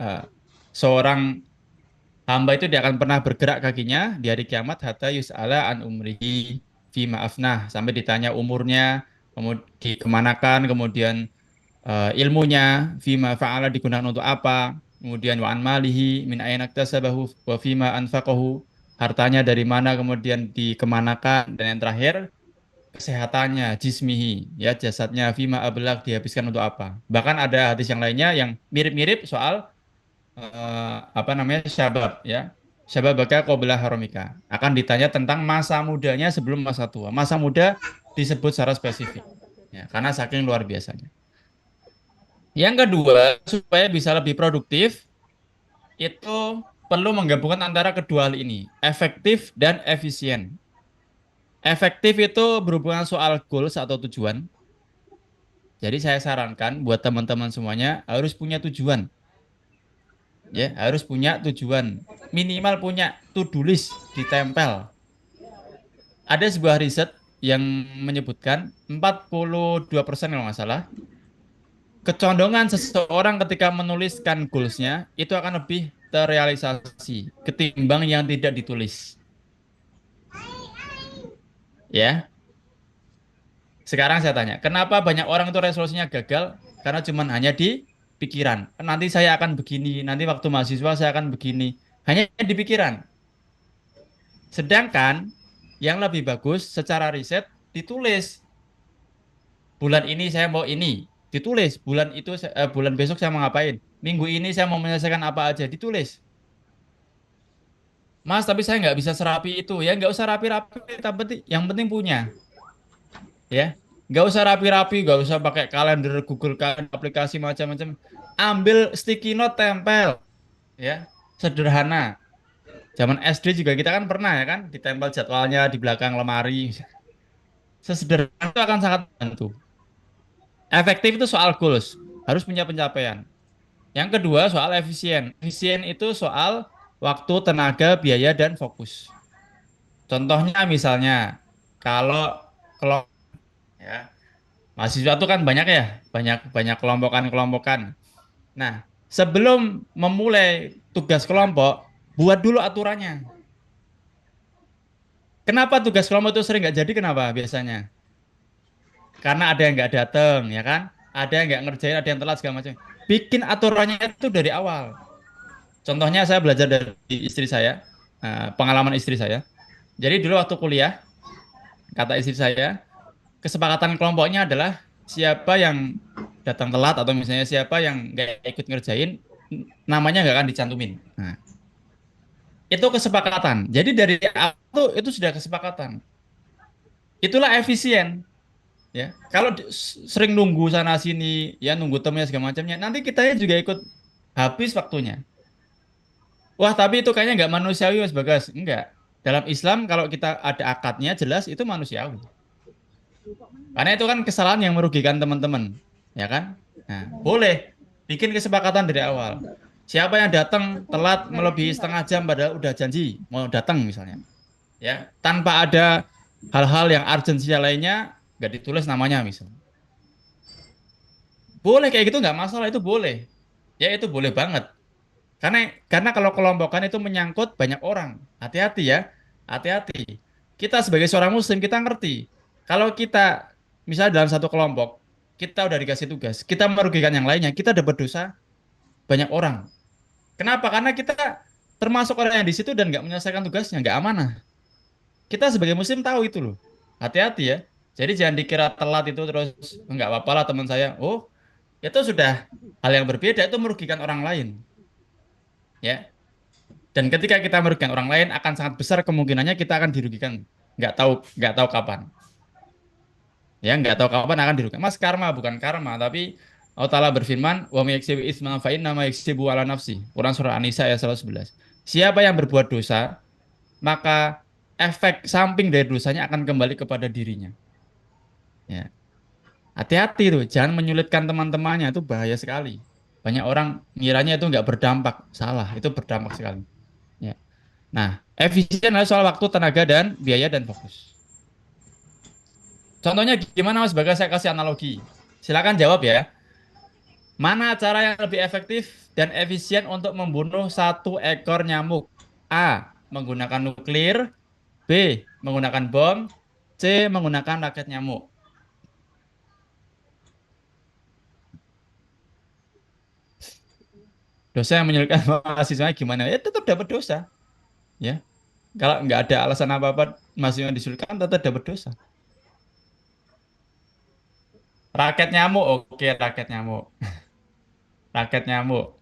Seorang hamba itu dia akan pernah bergerak kakinya di hari kiamat hatta yus'ala an umrihi fi ma'afnah, sampai ditanya umurnya, kemudian dikemanakan, kemudian ilmunya fima fa'ala digunakan untuk apa, kemudian wa an malihi min aina iktasabahu wa fima anfaqahu, hartanya dari mana kemudian dikemanakan, dan yang terakhir kesehatannya, jismihi, ya jasadnya, fima ablak dihabiskan untuk apa. Bahkan ada hadis yang lainnya yang mirip-mirip soal apa namanya, syabab, ya. Syabab baka qabla haramika. Akan ditanya tentang masa mudanya sebelum masa tua. Masa muda disebut secara spesifik. Ya, karena saking luar biasanya. Yang kedua, supaya bisa lebih produktif, itu perlu menggabungkan antara kedua hal ini, efektif dan efisien. Efektif itu berhubungan soal goals atau tujuan. Jadi saya sarankan buat teman-teman semuanya harus punya tujuan. Ya, harus punya tujuan. Minimal punya to-do list ditempel. Ada sebuah riset yang menyebutkan 42% kalau nggak salah, kecondongan seseorang ketika menuliskan goals-nya itu akan lebih terrealisasi ketimbang yang tidak ditulis. Ya, sekarang saya tanya, kenapa banyak orang itu resolusinya gagal? Karena cuman hanya di pikiran. Nanti saya akan begini, nanti waktu mahasiswa saya akan begini. Hanya di pikiran. Sedangkan yang lebih bagus secara riset ditulis. Bulan ini saya mau ini, ditulis. Bulan besok saya mau ngapain? Minggu ini saya mau menyelesaikan apa aja, ditulis. Mas, tapi saya nggak bisa serapi itu. Ya, nggak usah rapi-rapi, yang penting punya. Ya, nggak usah rapi-rapi, nggak usah pakai kalender, Google kan, aplikasi macam-macam. Ambil sticky note, tempel. Ya, sederhana. Zaman SD juga kita kan pernah ya kan ditempel jadwalnya di belakang lemari. Sesederhana itu akan sangat membantu. Efektif itu soal goals, harus punya pencapaian. Yang kedua soal efisien. Efisien itu soal waktu, tenaga, biaya, dan fokus. Contohnya misalnya, kalau ya, mahasiswa itu kan banyak ya, banyak banyak kelompokan-kelompokan. Nah, sebelum memulai tugas kelompok, buat dulu aturannya. Kenapa tugas kelompok itu sering nggak jadi? Kenapa biasanya? Karena ada yang nggak datang, ya kan? Ada yang nggak ngerjain, ada yang telat segala macam. Bikin aturannya itu dari awal. Contohnya saya belajar dari istri saya, pengalaman istri saya. Jadi dulu waktu kuliah, kata istri saya, kesepakatan kelompoknya adalah siapa yang datang telat atau misalnya siapa yang nggak ikut ngerjain, namanya nggak akan dicantumin. Nah, itu kesepakatan. Jadi dari awal itu sudah kesepakatan. Itulah efisien. Ya, kalau sering nunggu sana sini, ya nunggu temennya segala macamnya, nanti kita juga ikut habis waktunya. Wah, tapi itu kayaknya nggak manusiawi, Mas Bagas. Enggak. Dalam Islam kalau kita ada akadnya jelas itu manusiawi. Karena itu kan kesalahan yang merugikan teman-teman, ya kan? Nah, boleh bikin kesepakatan dari awal. Siapa yang datang telat melebihi setengah jam padahal udah janji mau datang misalnya, ya, tanpa ada hal-hal yang urgensinya lainnya, nggak ditulis namanya misalnya. Boleh kayak gitu nggak masalah, itu boleh. Ya itu boleh banget. Karena kalau kelompokan itu menyangkut banyak orang. Hati-hati ya. Hati-hati. Kita sebagai seorang muslim kita ngerti. Kalau kita misalnya dalam satu kelompok, kita udah dikasih tugas, kita merugikan yang lainnya, kita dapat dosa banyak orang. Kenapa? Karena kita termasuk orang yang di situ dan nggak menyelesaikan tugasnya, nggak amanah. Kita sebagai muslim tahu itu loh. Hati-hati ya. Jadi jangan dikira telat itu terus nggak apa-apa lah teman saya. Oh, itu sudah hal yang berbeda, itu merugikan orang lain. Ya. Dan ketika kita merugikan orang lain akan sangat besar kemungkinannya kita akan dirugikan. Nggak tahu kapan. Ya, nggak tahu kapan akan dirugikan. Mas karma bukan karma, tapi Allah Ta'ala berfirman, wa may yaksibu isman fa inna ma yaksibu ala nafsi. Quran surah An-Nisa ayat 111. Siapa yang berbuat dosa, maka efek samping dari dosanya akan kembali kepada dirinya. Ya. Hati-hati tuh, jangan menyulitkan teman-temannya, itu bahaya sekali. Banyak orang ngiranya itu nggak berdampak, salah, itu berdampak sekali. Ya. Nah, efisien adalah soal waktu, tenaga, dan biaya dan fokus. Contohnya gimana Mas Bagas? Saya kasih analogi. Silakan jawab ya. Mana cara yang lebih efektif dan efisien untuk membunuh satu ekor nyamuk? A. Menggunakan nuklir. B. Menggunakan bom. C. Menggunakan raket nyamuk. Dosa yang menyulitkan mahasiswanya gimana? Ya tetap dapat dosa. Ya. Kalau nggak ada alasan apa-apa mahasiswa yang disulitkan tetap dapat dosa. Raket nyamuk, oke raket nyamuk. Raket nyamuk.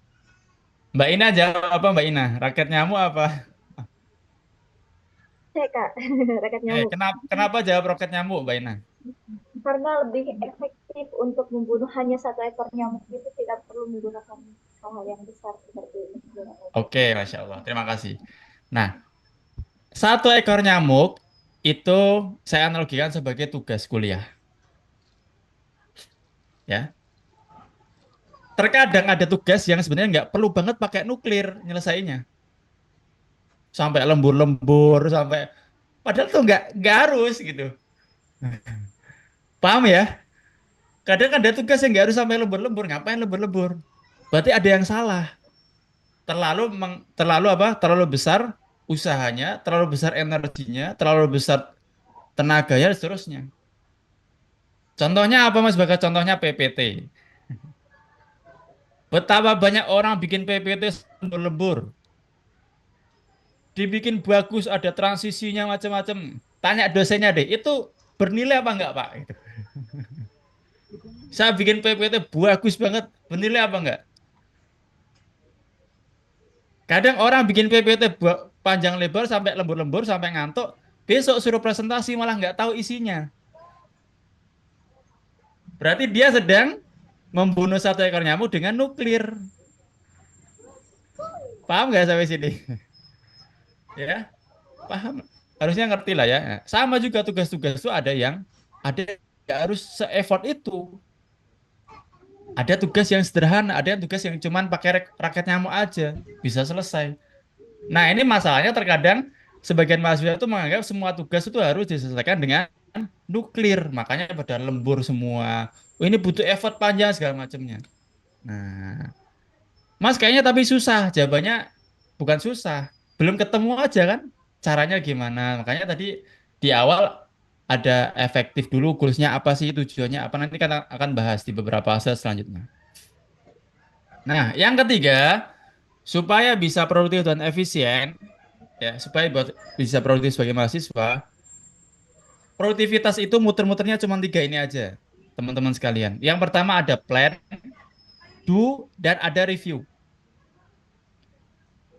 Mbak Ina jawab apa Mbak Ina? Raket nyamuk apa? Saya Kak, raket nyamuk. Kenapa jawab roket nyamuk Mbak Ina? Karena lebih efektif untuk membunuh hanya satu ekor nyamuk itu tidak perlu menggunakan hal-hal yang besar seperti itu. Oke, Masya Allah. Terima kasih. Nah, satu ekor nyamuk itu saya analogikan sebagai tugas kuliah. Ya. Terkadang ada tugas yang sebenarnya nggak perlu banget pakai nuklir nyelesainya. Sampai lembur-lembur, sampai padahal tuh nggak harus gitu. Paham ya? Kadang ada tugas yang nggak harus sampai lembur-lembur. Ngapain lembur-lembur? Berarti ada yang salah. Terlalu apa? Terlalu besar usahanya, terlalu besar energinya, terlalu besar tenaganya, dan seterusnya. Contohnya apa Mas Bagas? Contohnya PPT. Betapa banyak orang bikin PPT lembur-lembur. Dibikin bagus, ada transisinya macam-macam. Tanya dosennya deh, itu bernilai apa enggak Pak? Gitu. Saya bikin PPT bagus banget, bernilai apa enggak? Kadang orang bikin PPT panjang lebar sampai lembur-lembur sampai ngantuk, besok suruh presentasi malah nggak tahu isinya. Berarti dia sedang membunuh satu ekor nyamuk dengan nuklir. Paham nggak sampai sini? Ya, paham. Harusnya ngerti lah ya. Nah, sama juga tugas-tugas itu ada yang nggak harus se-effort itu. Ada tugas yang sederhana, ada yang tugas yang cuman pakai raket nyamuk aja bisa selesai. Nah, ini masalahnya terkadang sebagian mahasiswa itu menganggap semua tugas itu harus diselesaikan dengan nuklir, makanya pada lembur semua. Oh, ini butuh effort panjang segala macamnya. Nah, Mas kayaknya tapi susah. Jawabannya bukan susah, belum ketemu aja kan caranya gimana. Makanya tadi di awal ada efektif dulu, goalsnya apa sih, tujuannya apa, nanti kan akan bahas di beberapa fase selanjutnya. Nah, yang ketiga, supaya bisa produktif dan efisien, ya, supaya bisa produktif sebagai mahasiswa, produktivitas itu muter-muternya cuma tiga ini aja, teman-teman sekalian. Yang pertama ada plan, do, dan ada review.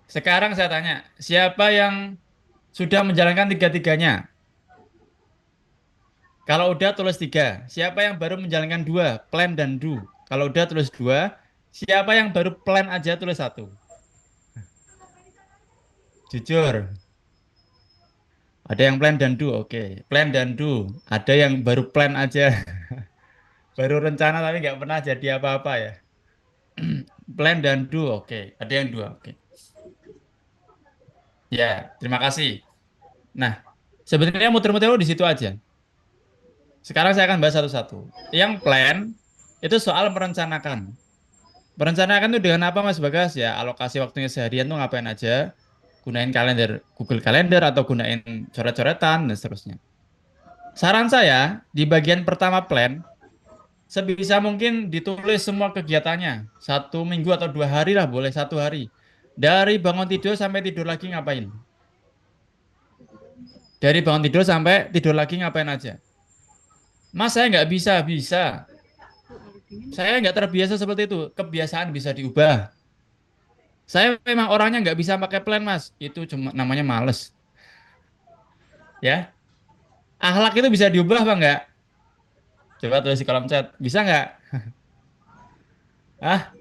Sekarang saya tanya, siapa yang sudah menjalankan tiga-tiganya? Kalau udah tulis tiga. Siapa yang baru menjalankan dua? Plan dan do. Kalau udah tulis dua. Siapa yang baru plan aja tulis satu? Jujur. Ada yang plan dan do, oke. Plan dan do. Ada yang baru plan aja. Baru rencana tapi nggak pernah jadi apa-apa ya. Plan dan do, oke. Ada yang dua, oke. Ya, terima kasih. Nah, sebenarnya muter-muter di situ aja. Sekarang saya akan bahas satu-satu. Yang plan itu soal merencanakan. Merencanakan itu dengan apa Mas Bagas? Ya, alokasi waktunya seharian tuh ngapain aja? Gunain kalender, Google Calendar atau gunain coret-coretan dan seterusnya. Saran saya, di bagian pertama plan, sebisa mungkin ditulis semua kegiatannya. 1 minggu atau 2 hari lah, boleh 1 hari. Dari bangun tidur sampai tidur lagi ngapain? Dari bangun tidur sampai tidur lagi ngapain aja? Mas, saya nggak bisa. Saya nggak terbiasa seperti itu. Kebiasaan bisa diubah. Saya memang orangnya nggak bisa pakai plan, Mas. Itu cuma namanya males. Ya, akhlak itu bisa diubah apa nggak? Coba tulis di kolom chat. Bisa nggak? Ah,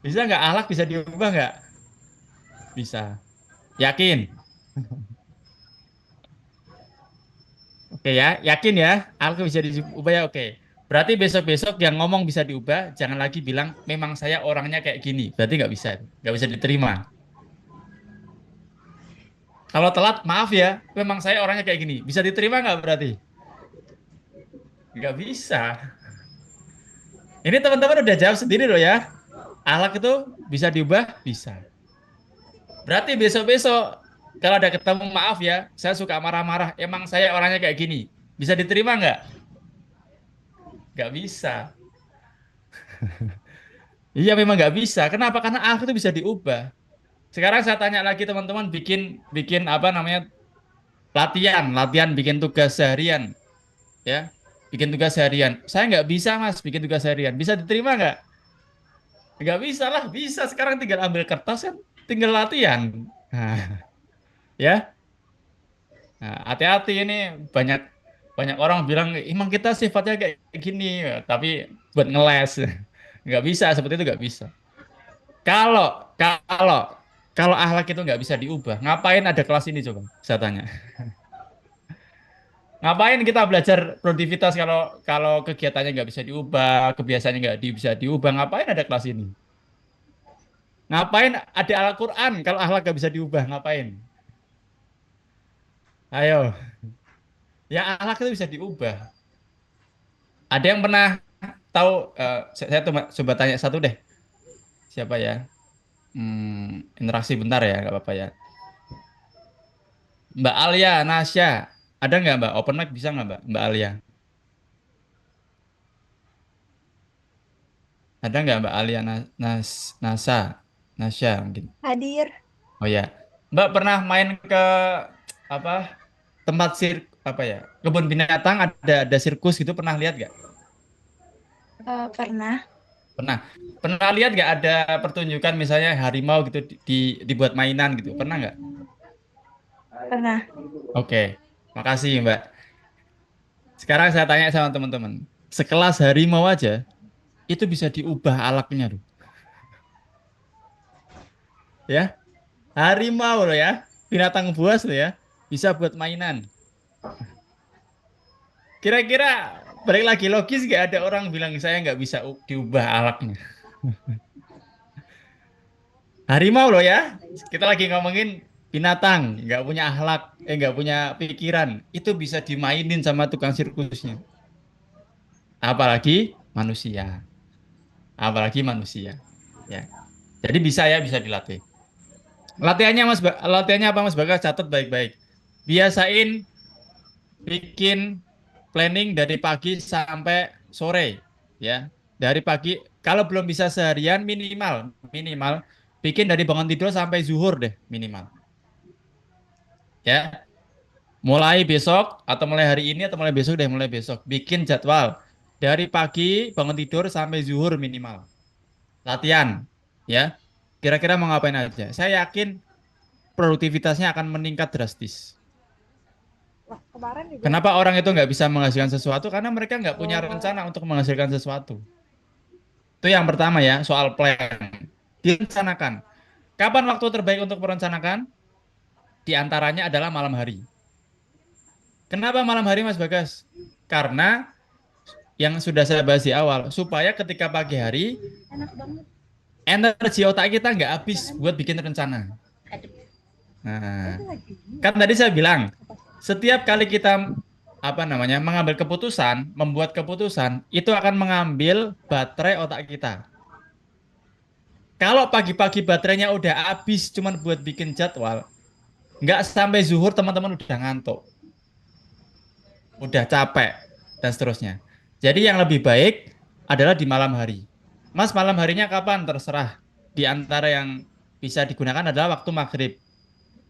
bisa nggak? Akhlak bisa diubah nggak? Bisa. Yakin? Oke ya, yakin ya. Akhlak bisa diubah ya. Oke. Berarti besok-besok yang ngomong bisa diubah. Jangan lagi bilang memang saya orangnya kayak gini. Berarti nggak bisa diterima. Kalau telat, maaf ya. Memang saya orangnya kayak gini. Bisa diterima nggak berarti? Nggak bisa. Ini teman-teman udah jawab sendiri loh ya. Akhlak itu bisa diubah? Bisa. Berarti besok-besok kalau ada ketemu maaf ya, saya suka marah-marah. Emang saya orangnya kayak gini. Bisa diterima nggak? Nggak bisa. Iya memang nggak bisa. Kenapa? Karena akhlak itu bisa diubah. Sekarang saya tanya lagi teman-teman, bikin bikin apa namanya, latihan bikin tugas seharian, ya, bikin tugas harian. Saya nggak bisa Mas bikin tugas harian. Bisa diterima nggak? Nggak bisa lah. Bisa. Sekarang tinggal ambil kertas kan, tinggal latihan. Nah, ya. Nah, hati-hati ini, banyak banyak orang bilang emang kita sifatnya kayak gini, tapi buat ngeles. Nggak bisa seperti itu, nggak bisa. Kalau kalau kalau akhlak itu nggak bisa diubah, ngapain ada kelas ini coba? Saya tanya. Ngapain kita belajar produktivitas kalau kalau kegiatannya nggak bisa diubah, kebiasaannya bisa diubah? Ngapain ada kelas ini? Ngapain ada Al-Quran kalau akhlak nggak bisa diubah? Ngapain? Ayo, ya akhlak itu bisa diubah. Ada yang pernah tahu? Saya coba tanya satu deh. Siapa ya? Interaksi bentar ya, nggak apa-apa ya. Mbak Alia, Nasya, ada nggak Mbak? Open mic bisa nggak Mbak Alia? Ada nggak Mbak Alia Nasa, Nasya mungkin? Hadir. Oh ya, Mbak pernah main ke apa, tempat apa ya, kebun binatang, ada sirkus gitu, pernah lihat nggak? Pernah. Pernah. Pernah lihat nggak ada pertunjukan misalnya harimau gitu dibuat mainan gitu? Pernah nggak? Pernah. Oke, makasih Mbak. Sekarang saya tanya sama teman-teman. Sekelas harimau aja itu bisa diubah alaknya tuh. Ya, Harimau loh ya, binatang buas loh ya, bisa buat mainan. Kira-kira balik lagi logis nggak ada orang bilang saya nggak bisa diubah alaknya. Harimau loh ya, kita lagi ngomongin binatang, nggak punya akhlak, nggak punya pikiran, itu bisa dimainin sama tukang sirkusnya. Apalagi manusia, apalagi manusia. Ya, jadi bisa ya, bisa dilatih. Latihannya latihannya apa Mas Bagas? Catat baik-baik. Biasain bikin planning dari pagi sampai sore, ya. Dari pagi, kalau belum bisa seharian minimal, minimal bikin dari bangun tidur sampai zuhur deh minimal. Ya, mulai besok atau mulai hari ini atau mulai besok deh, mulai besok bikin jadwal dari pagi bangun tidur sampai zuhur minimal. Latihan, ya. Kira-kira mau ngapain aja? Saya yakin produktivitasnya akan meningkat drastis. Wah, kemarin juga. Kenapa orang itu nggak bisa menghasilkan sesuatu? Karena mereka nggak punya rencana untuk menghasilkan sesuatu. Itu yang pertama ya, soal plan. Direncanakan. Kapan waktu terbaik untuk merencanakan? Di antaranya adalah malam hari. Kenapa malam hari, Mas Bagas? Karena yang sudah saya bahas di awal, supaya ketika pagi hari, Enak banget. energi otak kita nggak habis buat bikin rencana. Nah, Itu lagi. kan tadi saya bilang, setiap kali kita mengambil keputusan, membuat keputusan, itu akan mengambil baterai otak kita. Kalau pagi-pagi baterainya udah habis cuman buat bikin jadwal, nggak sampai zuhur teman-teman udah ngantuk, udah capek, dan seterusnya. Jadi yang lebih baik adalah di malam hari. Mas, malam harinya kapan? Terserah. Di antara yang bisa digunakan adalah waktu maghrib.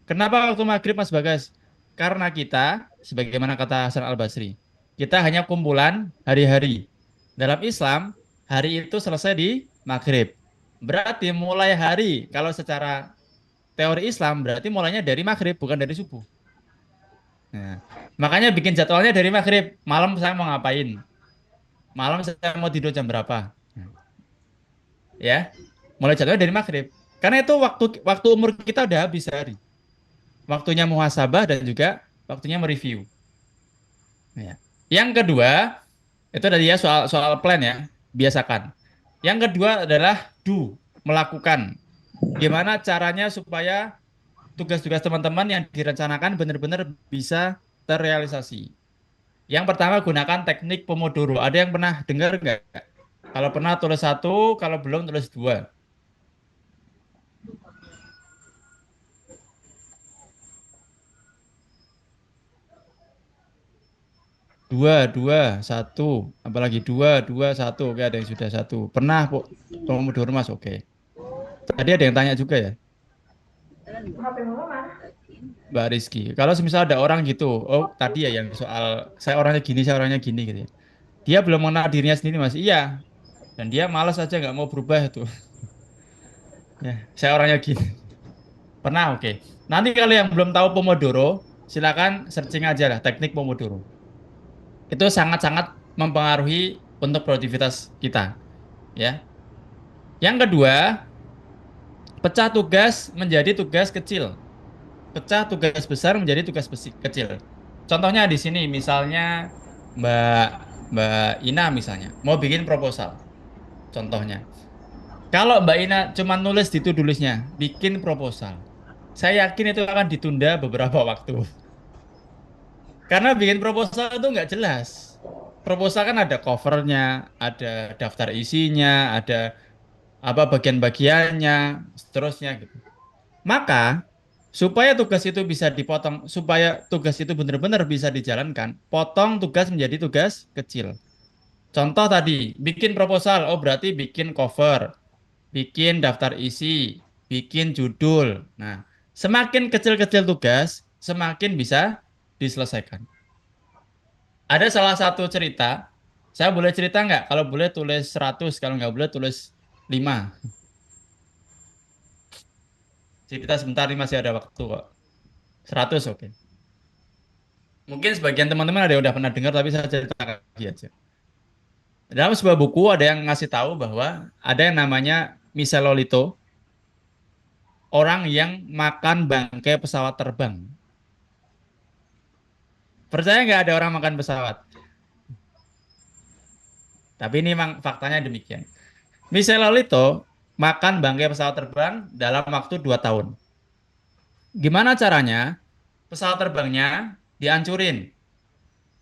Kenapa waktu maghrib, Mas Bagas? Karena kita, sebagaimana kata Hasan Al-Basri, kita hanya kumpulan hari-hari. Dalam Islam, hari itu selesai di maghrib. Berarti mulai hari, kalau secara teori Islam, berarti mulainya dari maghrib, bukan dari subuh. Nah, makanya bikin jadwalnya dari maghrib. Malam saya mau ngapain? Malam saya mau tidur jam berapa? Ya, mulai jadwalnya dari maghrib. Karena itu waktu waktu umur kita udah habis sehari. Waktunya muhasabah dan juga waktunya mereview. Ya. Yang kedua, itu tadi ya soal soal plan ya, biasakan. Yang kedua adalah melakukan. Gimana caranya supaya tugas-tugas teman-teman yang direncanakan benar-benar bisa terrealisasi. Yang pertama gunakan teknik Pomodoro. Ada yang pernah dengar nggak? Kalau pernah tulis satu, kalau belum tulis dua. Dua, dua, satu. Apalagi dua, dua, satu. Oke, ada yang sudah satu. Pernah, kok Pomodoro Mas? Oke. Tadi ada yang tanya juga ya, Mbak Rizky. Kalau semisal ada orang gitu, oh tadi ya yang soal saya orangnya gini gitu ya. Dia belum mengenal dirinya sendiri Mas. Iya. Dan dia malas aja nggak mau berubah itu. Ya, saya orangnya gini. Pernah, oke. Nanti kalau yang belum tahu Pomodoro, silakan searching aja lah teknik Pomodoro. Itu sangat-sangat mempengaruhi untuk produktivitas kita, ya. Yang kedua, pecah tugas menjadi tugas kecil. Pecah tugas besar menjadi tugas kecil. Contohnya di sini, misalnya Mbak Mbak Ina misalnya mau bikin proposal. Contohnya, kalau Mbak Ina cuma nulis di to-do list-nya, bikin proposal, saya yakin itu akan ditunda beberapa waktu. Karena bikin proposal itu nggak jelas. Proposal kan ada covernya, ada daftar isinya, ada apa bagian-bagiannya, seterusnya gitu. Maka supaya tugas itu bisa dipotong, supaya tugas itu benar-benar bisa dijalankan, potong tugas menjadi tugas kecil. Contoh tadi, bikin proposal, oh berarti bikin cover, bikin daftar isi, bikin judul. Nah, semakin kecil-kecil tugas, semakin bisa diselesaikan. Ada salah satu cerita, saya boleh cerita nggak? Kalau boleh tulis 100, kalau nggak boleh tulis 5. Cerita sebentar, ini masih ada waktu kok. 100, oke. Mungkin sebagian teman-teman ada yang udah pernah dengar, tapi saya cerita lagi aja. Dalam sebuah buku ada yang ngasih tahu bahwa ada yang namanya Michel Lolito. orang yang makan bangkai pesawat terbang. Percaya nggak ada orang makan pesawat? Tapi ini memang faktanya demikian. Michelle Lolito makan bangkai pesawat terbang dalam waktu 2 tahun. Gimana caranya? Pesawat terbangnya dihancurin.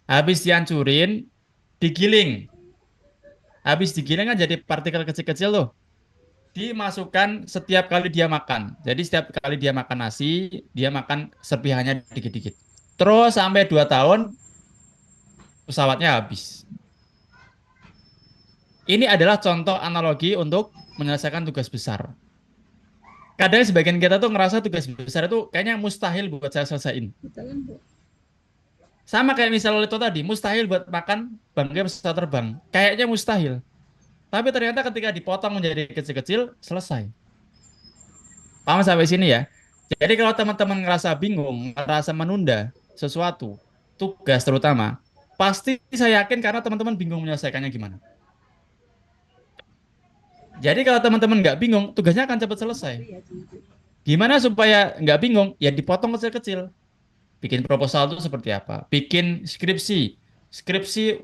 Habis dihancurin, digiling. Habis digiling kan jadi partikel kecil-kecil tuh. Dimasukkan setiap kali dia makan. Jadi setiap kali dia makan nasi, dia makan serpihannya dikit-dikit. Terus sampai 2 tahun, pesawatnya habis. Ini adalah contoh analogi untuk menyelesaikan tugas besar. Kadang sebagian kita tuh ngerasa tugas besar itu kayaknya mustahil buat saya selesaiin. Sama kayak misalnya itu tadi, mustahil buat makan bangkai pesawat terbang. Kayaknya mustahil. Tapi ternyata ketika dipotong menjadi kecil-kecil, selesai. Paham sampai sini ya? Jadi kalau teman-teman ngerasa bingung, ngerasa menunda sesuatu, tugas terutama, pasti saya yakin karena teman-teman bingung menyelesaikannya gimana. Jadi kalau teman-teman nggak bingung, tugasnya akan cepat selesai. Gimana supaya nggak bingung? Ya dipotong kecil-kecil. Bikin proposal itu seperti apa? Bikin skripsi. Skripsi,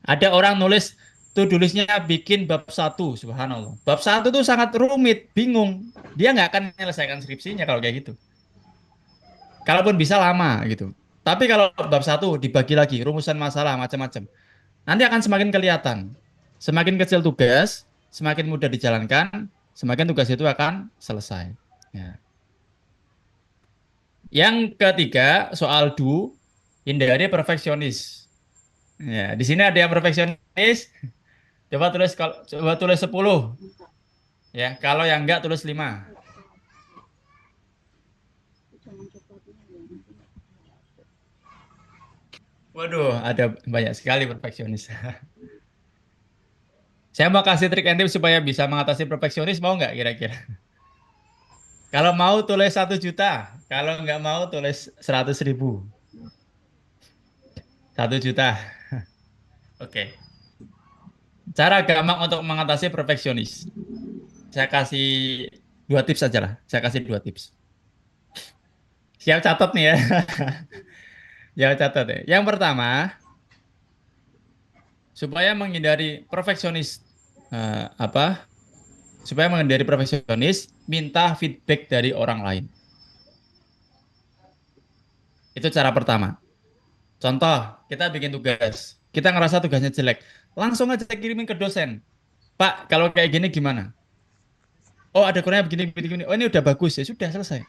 ada orang nulis, tuh tulisnya bikin bab 1, subhanallah. Bab 1 tuh sangat rumit, bingung. Dia nggak akan menyelesaikan skripsinya kalau kayak gitu. Kalaupun bisa lama gitu. Tapi kalau bab 1 dibagi lagi, rumusan masalah macam-macam. Nanti akan semakin kelihatan. Semakin kecil tugas, semakin mudah dijalankan, semakin tugas itu akan selesai. Ya. Yang ketiga, soal do, hindari perfeksionis. Ya, di sini ada yang perfeksionis. Coba tulis 10. Ya, kalau yang enggak tulis 5. Waduh, ada banyak sekali perfeksionis. Saya mau kasih trik and tips supaya bisa mengatasi perfeksionis, mau nggak kira-kira? Kalau mau tulis 1 juta, kalau nggak mau tulis 100.000. 1 juta. Oke. Cara gampang untuk mengatasi perfeksionis. Saya kasih 2 tips saja lah. Saya kasih 2 tips. Siap catat nih ya. Ya catat ya. Yang pertama, supaya menghindari perfeksionis apa? Supaya menghindari perfeksionis, minta feedback dari orang lain. Itu cara pertama. Contoh, kita bikin tugas. Kita ngerasa tugasnya jelek. Langsung aja kirimin ke dosen. Pak, kalau kayak gini gimana? Oh, ada kurangnya begini, begini, begini. Oh, ini udah bagus ya, sudah selesai.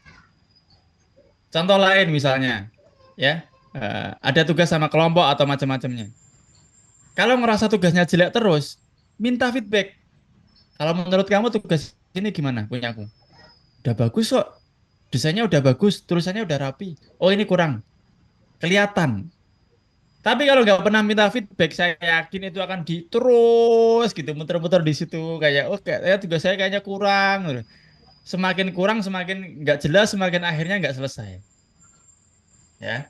Contoh lain misalnya, ya, ada tugas sama kelompok atau macam-macamnya. Kalau ngerasa tugasnya jelek terus, minta feedback. Kalau menurut kamu tugas ini gimana punya aku? Udah bagus kok. Desainnya udah bagus, tulisannya udah rapi. Oh, ini kurang. Kelihatan. Tapi kalau nggak pernah minta feedback, saya yakin itu akan terus gitu muter-muter di situ kayak oh kayak tugas saya kayaknya kurang. Semakin kurang, semakin nggak jelas, semakin akhirnya nggak selesai. Ya,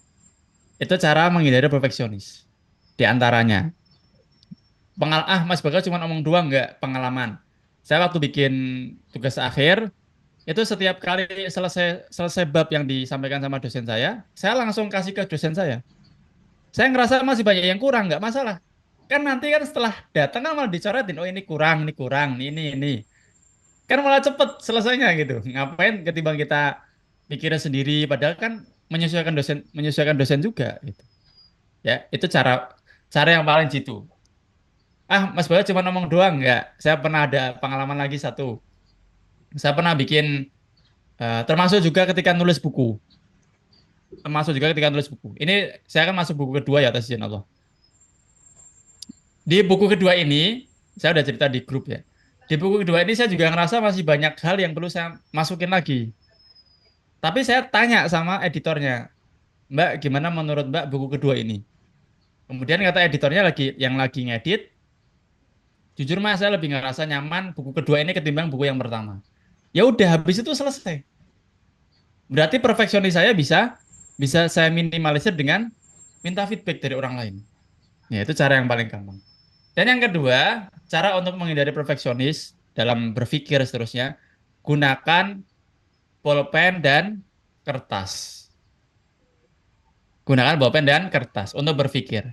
itu cara menghindari perfeksionis. Di antaranya, Mas Bakal cuma ngomong doang nggak pengalaman. Saya waktu bikin tugas akhir itu setiap kali selesai selesai bab yang disampaikan sama dosen saya langsung kasih ke dosen saya. Saya ngerasa masih banyak yang kurang, nggak masalah. Kan nanti kan setelah datang kan malah dicoretin, oh ini kurang, ini. Kan malah cepet selesainya gitu. Ngapain ketimbang kita mikirin sendiri, padahal kan menyesuaikan dosen juga gitu. Ya, itu cara cara yang paling jitu. Ah, Mas Bayu cuma ngomong doang nggak? Saya pernah ada pengalaman lagi satu. Saya pernah bikin, termasuk juga ketika nulis buku. Termasuk juga ketika nulis buku. Ini saya kan masuk buku kedua ya atas izin Allah. Di buku kedua ini, saya udah cerita di grup ya. Di buku kedua ini saya juga ngerasa masih banyak hal yang perlu saya masukin lagi. Tapi saya tanya sama editornya, Mbak, gimana menurut Mbak buku kedua ini? Kemudian kata editornya yang lagi ngedit, jujur Mas saya lebih ngerasa nyaman buku kedua ini ketimbang buku yang pertama. Ya udah habis itu selesai. Berarti perfeksionis saya bisa bisa saya minimalisir dengan minta feedback dari orang lain. Ya itu cara yang paling gampang. Dan yang kedua, cara untuk menghindari perfeksionis dalam berpikir seterusnya, gunakan pulpen dan kertas. Gunakan pulpen dan kertas untuk berpikir.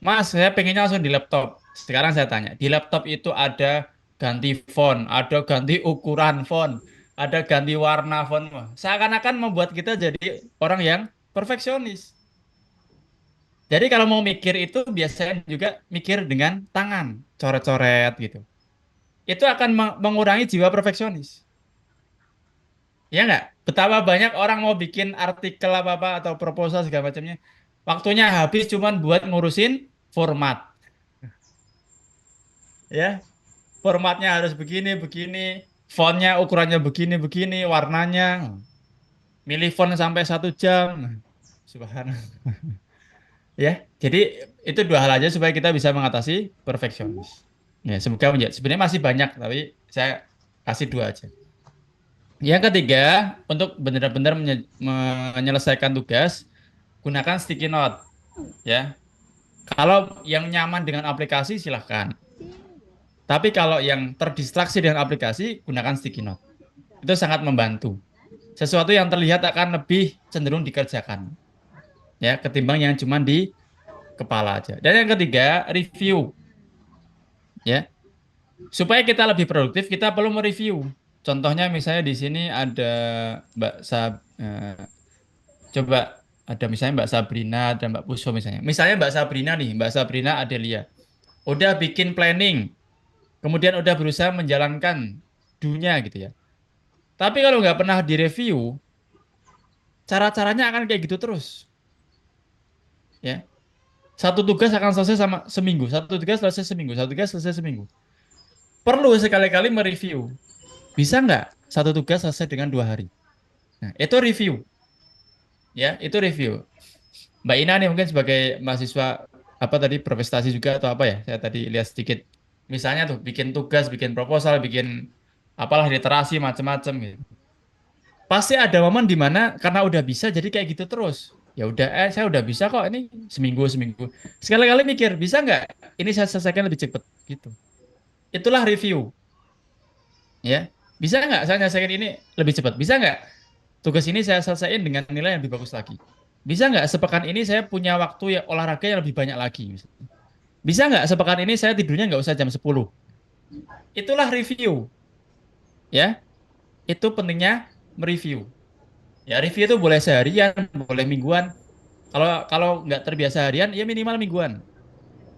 Mas, saya pengennya langsung di laptop. Sekarang saya tanya, di laptop itu ada ganti font, ada ganti ukuran font, ada ganti warna font. Seakan-akan membuat kita jadi orang yang perfeksionis. Jadi kalau mau mikir itu biasanya juga mikir dengan tangan, coret-coret gitu. Itu akan mengurangi jiwa perfeksionis. Ya nggak? Betapa banyak orang mau bikin artikel apa-apa atau proposal segala macamnya. Waktunya habis cuman buat ngurusin format. Ya, formatnya harus begini, begini. Fontnya ukurannya begini, begini. Warnanya. Milih font sampai 1 jam. Subhanallah. Ya, jadi itu dua hal aja supaya kita bisa mengatasi perfeksionis. Ya, semoga menjadi. Sebenarnya masih banyak, tapi saya kasih dua aja. Yang ketiga, untuk benar-benar menyelesaikan tugas, gunakan sticky note. Ya, kalau yang nyaman dengan aplikasi silahkan. Tapi kalau yang terdistraksi dengan aplikasi, gunakan sticky note. Itu sangat membantu. Sesuatu yang terlihat akan lebih cenderung dikerjakan. Ya, ketimbang yang cuma di kepala aja. Dan yang ketiga, review. Ya, supaya kita lebih produktif, kita perlu mereview. Contohnya misalnya di sini ada Mbak coba ada misalnya Mbak Sabrina dan Mbak Puspo misalnya. Misalnya Mbak Sabrina nih, Mbak Sabrina Adelia. Udah bikin planning, kemudian udah berusaha menjalankan dunia gitu ya. Tapi kalau nggak pernah direview, cara-caranya akan kayak gitu terus. Ya, satu tugas akan selesai sama seminggu, satu tugas selesai seminggu, satu tugas selesai seminggu. Perlu sekali-kali mereview. Bisa nggak satu tugas selesai dengan 2 hari? Nah, itu review. Ya, itu review. Mbak Ina nih mungkin sebagai mahasiswa apa tadi berprestasi juga atau apa ya? Saya tadi lihat sedikit. Misalnya tuh bikin tugas, bikin proposal, bikin apalah literasi macam-macam gitu. Pasti ada momen di mana karena udah bisa jadi kayak gitu terus. Ya udah, saya udah bisa kok ini seminggu seminggu. Sekali-kali mikir bisa nggak? Ini saya selesaikan lebih cepat gitu. Itulah review, ya. Bisa nggak saya selesaikan ini lebih cepat? Bisa nggak tugas ini saya selesaiin dengan nilai yang lebih bagus lagi? Bisa nggak sepekan ini saya punya waktu ya olahraga yang lebih banyak lagi? Misalnya. Bisa nggak sepekan ini saya tidurnya nggak usah jam 10? Itulah review, ya. Itu pentingnya mereview. Ya review itu boleh seharian, boleh mingguan. Kalau nggak terbiasa harian, ya minimal mingguan.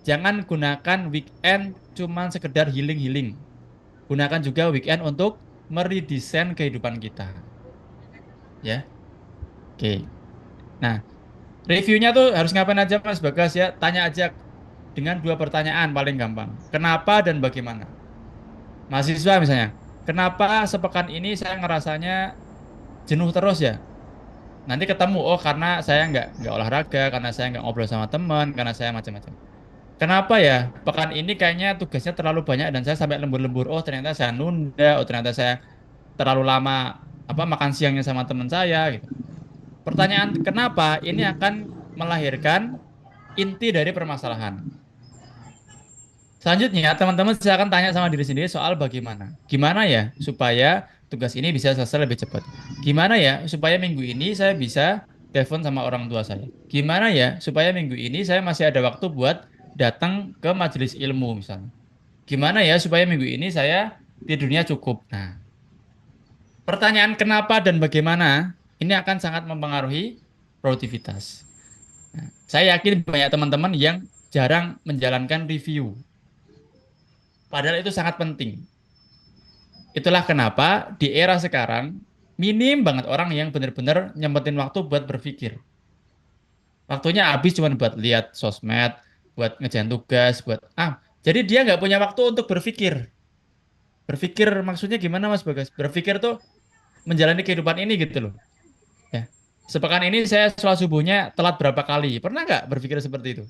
Jangan gunakan weekend cuman sekedar healing-healing. Gunakan juga weekend untuk meredesain kehidupan kita. Ya, oke. Nah, reviewnya tuh harus ngapain aja Mas Bagas ya? Tanya aja dengan 2 pertanyaan paling gampang. Kenapa dan bagaimana? Mahasiswa misalnya, kenapa sepekan ini saya ngerasanya jenuh terus ya? Nanti ketemu, oh karena saya nggak olahraga, karena saya nggak ngobrol sama teman, karena saya macam-macam. Kenapa ya? Pekan ini kayaknya tugasnya terlalu banyak dan saya sampai lembur-lembur. Oh ternyata saya nunda, oh ternyata saya terlalu lama apa makan siangnya sama teman saya gitu. Pertanyaan kenapa ini akan melahirkan inti dari permasalahan. Selanjutnya, teman-teman saya akan tanya sama diri sendiri soal bagaimana. Gimana ya supaya tugas ini bisa selesai lebih cepat? Gimana ya supaya minggu ini saya bisa telepon sama orang tua saya? Gimana ya supaya minggu ini saya masih ada waktu buat datang ke majelis ilmu misalnya? Gimana ya supaya minggu ini saya tidurnya cukup? Nah, pertanyaan kenapa dan bagaimana ini akan sangat mempengaruhi produktivitas. Nah, saya yakin banyak teman-teman yang jarang menjalankan review. Padahal itu sangat penting. Itulah kenapa di era sekarang minim banget orang yang benar-benar nyempetin waktu buat berpikir. Waktunya habis cuma buat lihat sosmed, buat ngerjain tugas, jadi dia nggak punya waktu untuk berpikir. Berpikir maksudnya gimana Mas Bagas? Berpikir tuh menjalani kehidupan ini gitu loh. Ya. Sepekan ini saya sholat subuhnya telat berapa kali? Pernah nggak berpikir seperti itu?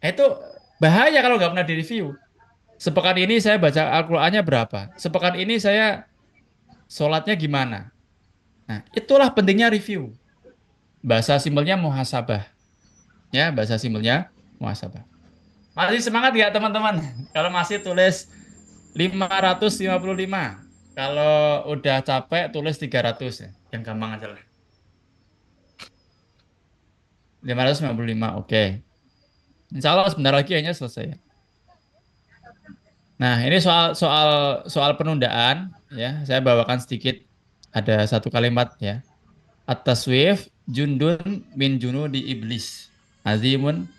Itu bahaya kalau nggak pernah direview. Sepekan ini saya baca Al-Qur'annya berapa? Sepekan ini saya sholatnya gimana? Nah, itulah pentingnya review. Bahasa simpelnya muhasabah. Ya, bahasa simpelnya muhasabah. Masih semangat ya teman-teman? Kalau masih tulis 555. Kalau udah capek tulis 300 ya. Yang gampang aja lah. 595, oke. Insya Allah sebentar lagi kayaknya selesai ya. Nah, ini soal soal soal penundaan ya. Saya bawakan sedikit ada satu kalimat ya. At-taswif jundun min junudi iblis. Azimun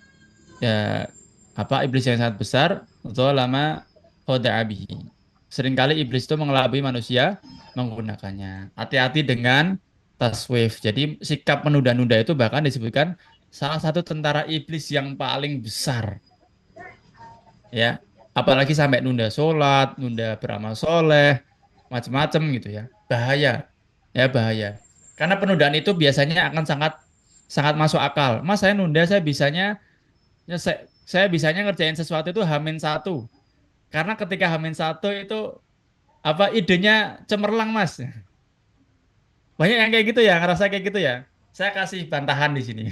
ya, apa iblis yang sangat besar zalama khada'abihi. Seringkali iblis itu mengelabui manusia menggunakannya. Hati-hati dengan taswif. Jadi sikap menunda-nunda itu bahkan disebutkan salah satu tentara iblis yang paling besar ya. Apalagi sampai nunda sholat, nunda beramal soleh, macam-macam gitu ya. Bahaya, ya bahaya. Karena penundaan itu biasanya akan sangat sangat masuk akal. Mas, saya nunda, ya, saya bisanya ngerjain sesuatu itu Hamin satu. Karena ketika Hamin satu itu apa idenya cemerlang, Mas. Banyak yang kayak gitu ya, ngerasa kayak gitu ya. Saya kasih bantahan di sini.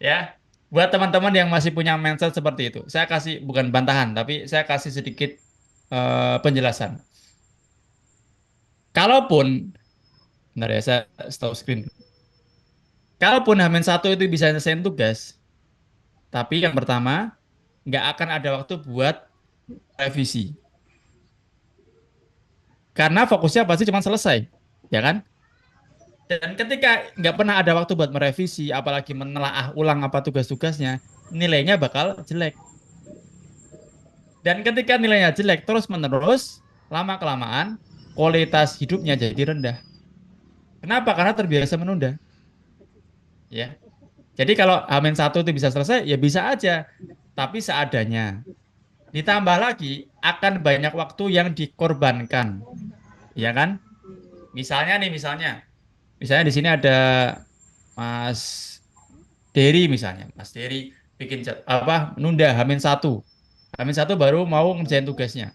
Ya, buat teman-teman yang masih punya mindset seperti itu, saya kasih bukan bantahan, tapi saya kasih sedikit penjelasan. Kalaupun, bentar ya, saya stop screen. Kalaupun Hamin satu itu bisa nyelesain tugas, tapi yang pertama, nggak akan ada waktu buat revisi. Karena fokusnya pasti cuma selesai, ya kan? Dan ketika nggak pernah ada waktu buat merevisi, apalagi menelaah ulang apa tugas-tugasnya, nilainya bakal jelek. Dan ketika nilainya jelek terus-menerus, lama-kelamaan, kualitas hidupnya jadi rendah. Kenapa? Karena terbiasa menunda. Ya. Jadi kalau Hamin satu itu bisa selesai, ya bisa aja. Tapi seadanya. Ditambah lagi, akan banyak waktu yang dikorbankan. Ya kan? Misalnya nih, misalnya di sini ada Mas Dery misalnya. Mas Dery bikin apa? Nunda Hamin satu. Hamin satu baru mau ngerjain tugasnya.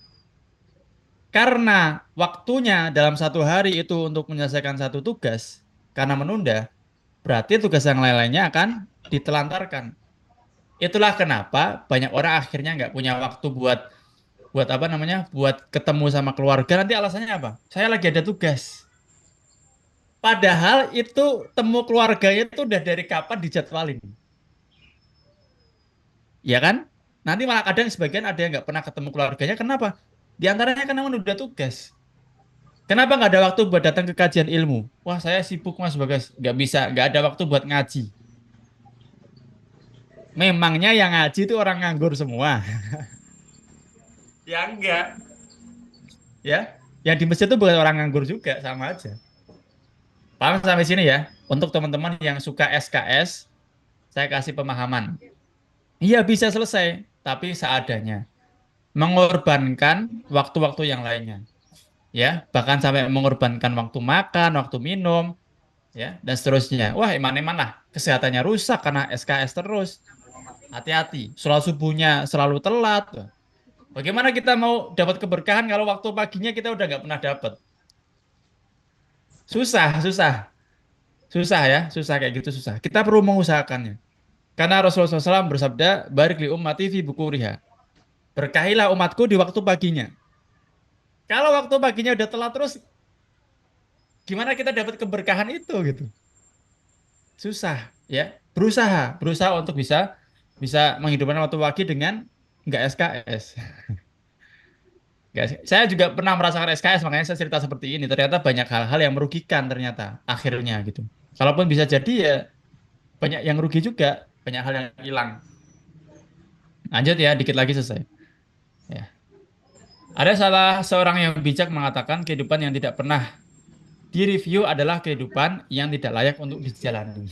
Karena waktunya dalam satu hari itu untuk menyelesaikan satu tugas, karena menunda, berarti tugas yang lain-lainnya akan ditelantarkan. Itulah kenapa banyak orang akhirnya nggak punya waktu buat buat apa namanya, buat ketemu sama keluarga. Nanti alasannya apa? Saya lagi ada tugas. Padahal itu temu keluarganya itu udah dari kapan dijadwalin, ya kan? Nanti malah kadang sebagian ada yang nggak pernah ketemu keluarganya. Kenapa? Di antaranya karena menunda tugas. Kenapa nggak ada waktu buat datang ke kajian ilmu? Wah, saya sibuk Mas Bagas, nggak bisa, nggak ada waktu buat ngaji. Memangnya yang ngaji itu orang nganggur semua? Ya enggak, ya. Yang di masjid itu bukan orang nganggur juga, sama aja. Paham sampai sini ya? Untuk teman-teman yang suka SKS, saya kasih pemahaman. Iya bisa selesai, tapi seadanya. Mengorbankan waktu-waktu yang lainnya. Ya, bahkan sampai mengorbankan waktu makan, waktu minum, ya, dan seterusnya. Wah, iman-iman lah. Kesehatannya rusak karena SKS terus. Hati-hati. Sholat subuhnya selalu telat. Bagaimana kita mau dapat keberkahan kalau waktu paginya kita udah nggak pernah dapat? Susah, susah. Susah ya, susah kayak gitu susah. Kita perlu mengusahakannya. Karena Rasulullah SAW bersabda, Barik li ummati fi bukuriha. Berkahilah umatku di waktu paginya. Kalau waktu paginya udah telat terus, gimana kita dapat keberkahan itu gitu? Susah ya. Berusaha untuk bisa bisa menghidupkan waktu pagi dengan nggak SKS. Saya juga pernah merasakan SKS, makanya saya cerita seperti ini. Ternyata banyak hal-hal yang merugikan ternyata akhirnya gitu. Kalaupun bisa jadi ya banyak yang rugi juga, banyak hal yang hilang. Lanjut ya, dikit lagi selesai. Ya. Ada salah seorang yang bijak mengatakan kehidupan yang tidak pernah direview adalah kehidupan yang tidak layak untuk dijalani.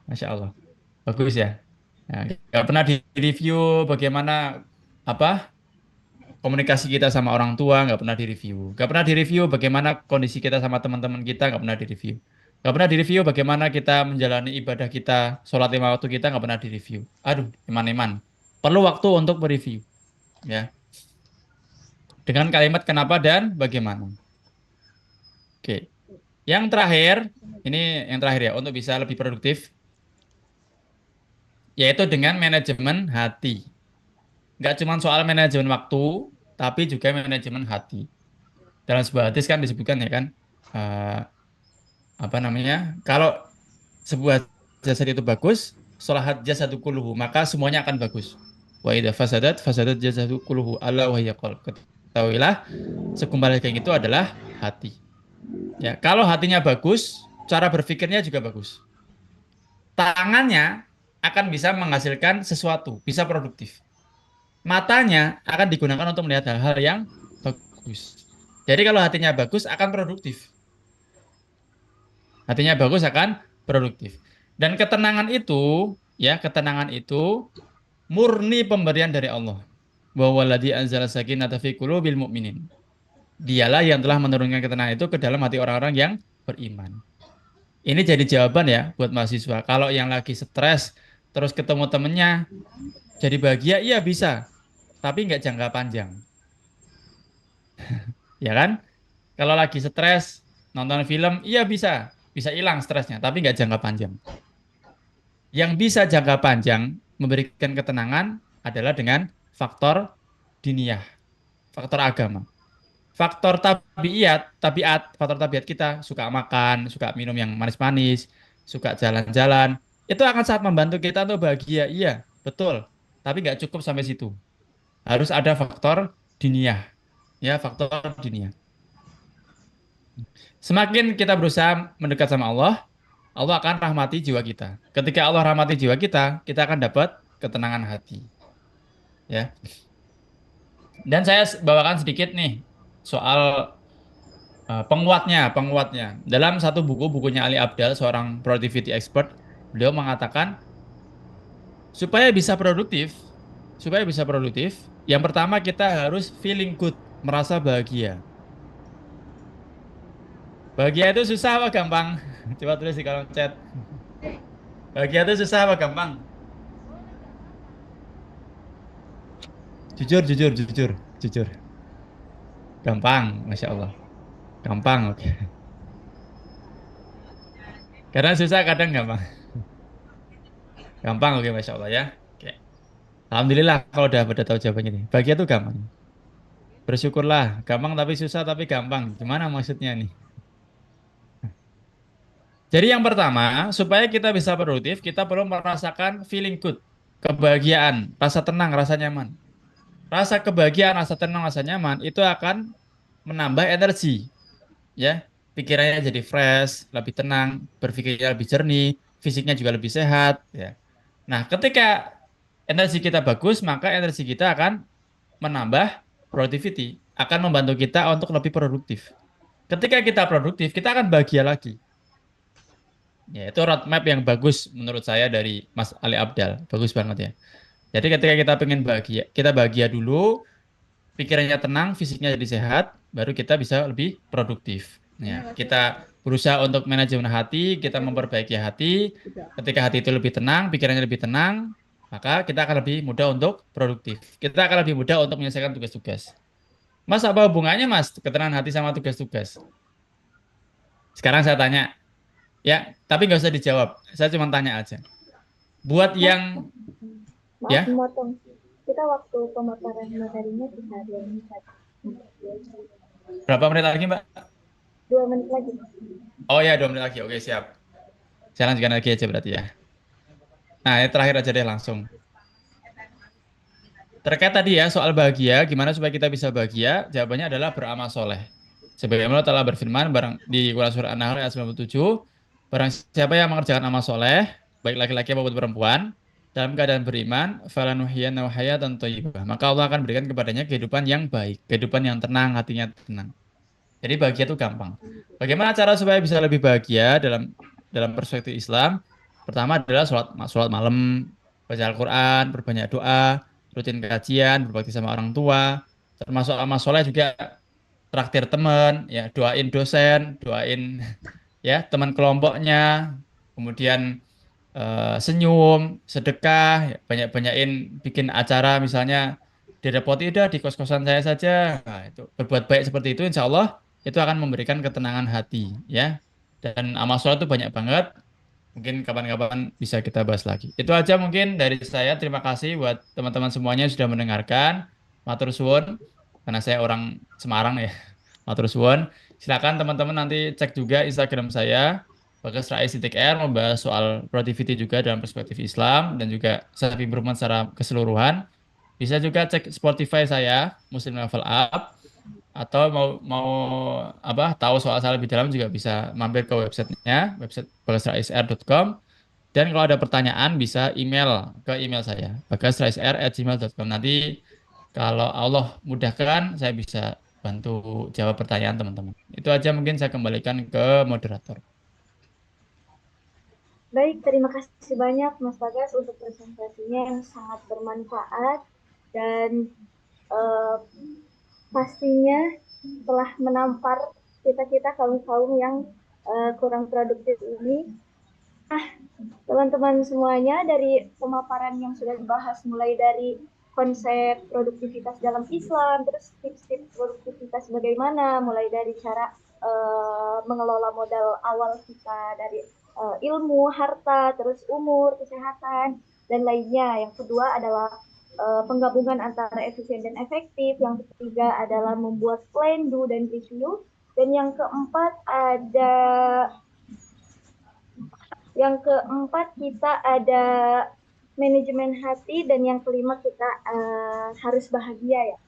Masya Allah. Bagus ya. Nah, nggak pernah direview bagaimana apa komunikasi kita sama orang tua, nggak pernah direview. Nggak pernah direview bagaimana kondisi kita sama teman-teman kita, nggak pernah direview. Nggak pernah direview bagaimana kita menjalani ibadah kita, sholat lima waktu kita, nggak pernah direview. Aduh, iman-iman. Perlu waktu untuk mereview. Ya. Dengan kalimat kenapa dan bagaimana. Oke. Yang terakhir, ini yang terakhir ya, untuk bisa lebih produktif, yaitu dengan manajemen hati. Nggak cuma soal manajemen waktu, tapi juga manajemen hati. Dalam sebuah hadis kan disebutkan ya kan, eh, apa namanya? Kalau sebuah jasad itu bagus, sholahat jasadu kulluhu, maka semuanya akan bagus. Wa idza fasadat jasadu kulluhu ala wa hiya qalb. Ketahuilah, segumpal daging itu adalah hati. Ya, kalau hatinya bagus, cara berpikirnya juga bagus. Tangannya akan bisa menghasilkan sesuatu, bisa produktif. Matanya akan digunakan untuk melihat hal-hal yang bagus. Jadi kalau hatinya bagus akan produktif. Hatinya bagus akan produktif. Dan ketenangan itu murni pemberian dari Allah. Wa waladzi anzala sakinata fi qulubil mu'minin. Dialah yang telah menurunkan ketenangan itu ke dalam hati orang-orang yang beriman. Ini jadi jawaban ya buat mahasiswa. Kalau yang lagi stres, terus ketemu temennya, jadi bahagia, iya bisa. Tapi nggak jangka panjang. Ya kan? Kalau lagi stres, nonton film, iya bisa. Bisa hilang stresnya, tapi nggak jangka panjang. Yang bisa jangka panjang memberikan ketenangan adalah dengan faktor diniyah, faktor agama. Faktor tabiat kita suka makan, suka minum yang manis-manis, suka jalan-jalan, itu akan sangat membantu kita untuk bahagia. Iya, betul. Tapi nggak cukup sampai situ. Harus ada faktor diniyah. Ya, faktor diniyah. Semakin kita berusaha mendekat sama Allah, Allah akan rahmati jiwa kita. Ketika Allah rahmati jiwa kita akan dapat ketenangan hati. Ya. Dan saya bawakan sedikit nih soal penguatnya. Dalam satu bukunya Ali Abdal, seorang productivity expert, beliau mengatakan supaya bisa produktif, yang pertama kita harus feeling good, merasa bahagia. Bahagia itu susah apa gampang? Coba tulis di kolom chat. Bahagia itu susah apa gampang? Jujur. Gampang, Masya Allah. Gampang, oke. Kadang susah, kadang gampang. Gampang, oke, Masya Allah ya. Oke. Alhamdulillah kalau udah tahu jawabannya nih. Bahagia itu gampang. Bersyukurlah, gampang tapi susah tapi gampang. Gimana maksudnya nih? Jadi yang pertama, supaya kita bisa produktif, kita perlu merasakan feeling good, kebahagiaan, rasa tenang, rasa nyaman. Rasa kebahagiaan, rasa tenang, rasa nyaman itu akan menambah energi, ya. Pikirannya jadi fresh, lebih tenang, berpikirnya lebih jernih, fisiknya juga lebih sehat, ya. Nah, ketika energi kita bagus, maka energi kita akan menambah productivity, akan membantu kita untuk lebih produktif. Ketika kita produktif, kita akan bahagia lagi. Ya, itu roadmap yang bagus menurut saya dari Mas Ali Abdal. Bagus banget ya. Jadi ketika kita pengen bahagia, kita bahagia dulu, pikirannya tenang, fisiknya jadi sehat, baru kita bisa lebih produktif. Ya, kita berusaha untuk manajemen hati, kita memperbaiki hati. Ketika hati itu lebih tenang, pikirannya lebih tenang, maka kita akan lebih mudah untuk produktif. Kita akan lebih mudah untuk menyelesaikan tugas-tugas. Mas, apa hubungannya Mas, ketenangan hati sama tugas-tugas? Sekarang saya tanya, ya, tapi nggak usah dijawab. Saya cuma tanya aja. Buat yang, Maaf, ya, memotong. Kita waktu pemaparan materinya bisa 2 menit lagi. berapa menit lagi Mbak? 2 menit lagi. Oh ya, 2 menit lagi. Oke, siap. Saya lanjutkan lagi aja berarti ya. Nah, ini terakhir aja deh langsung. Terkait tadi ya soal bahagia, gimana supaya kita bisa bahagia? Jawabannya adalah beramal soleh. Sebagaimana Allah telah berfirman di Quran surah An-Nahl ayat 97, barang siapa yang mengerjakan amal soleh, baik laki-laki maupun perempuan, dalam keadaan beriman, falanuhyiyannahu hayatan thayyibah. Maka Allah akan berikan kepadanya kehidupan yang baik, kehidupan yang tenang, hatinya tenang. Jadi bahagia itu gampang. Bagaimana cara supaya bisa lebih bahagia dalam perspektif Islam? Pertama adalah sholat malam, baca Al-Quran, berbanyak doa, rutin kajian, berbakti sama orang tua, termasuk amal soleh juga traktir teman, ya doain dosen, doain ya teman kelompoknya, kemudian senyum, sedekah, ya, banyak-banyakin bikin acara misalnya direpoti udah di kos-kosan saya saja. Nah, itu berbuat baik seperti itu, insya Allah itu akan memberikan ketenangan hati, ya. Dan amal soleh itu banyak banget. Mungkin kapan-kapan bisa kita bahas lagi. Itu aja mungkin dari saya. Terima kasih buat teman-teman semuanya yang sudah mendengarkan. Matur suwun. karena saya orang Semarang ya. Matur suwun. Silakan teman-teman nanti cek juga Instagram saya, Bagas Rais R, membahas soal productivity juga dalam perspektif Islam dan juga self improvement secara keseluruhan. Bisa juga cek Spotify saya, Muslim Level Up, atau mau apa tahu soal saya lebih dalam juga bisa mampir ke websitenya, website bagasraisr.com. Dan kalau ada pertanyaan bisa email ke email saya, bagasraisr@gmail.com. Nanti kalau Allah mudahkan, saya bisa bantu jawab pertanyaan teman-teman. Itu aja mungkin saya kembalikan ke moderator. Baik, terima kasih banyak Mas Bagas untuk presentasinya yang sangat bermanfaat dan eh, pastinya telah menampar kita-kita kaum-kaum yang kurang produktif ini. Teman-teman semuanya, dari pemaparan yang sudah dibahas mulai dari konsep produktivitas dalam Islam, terus tips-tips produktivitas bagaimana, mulai dari cara mengelola modal awal kita dari ilmu, harta, terus umur, kesehatan, dan lainnya. Yang kedua adalah penggabungan antara efisien dan efektif. Yang ketiga adalah membuat plan, do, dan review. Dan yang keempat kita ada manajemen hati, dan yang kelima kita harus bahagia ya.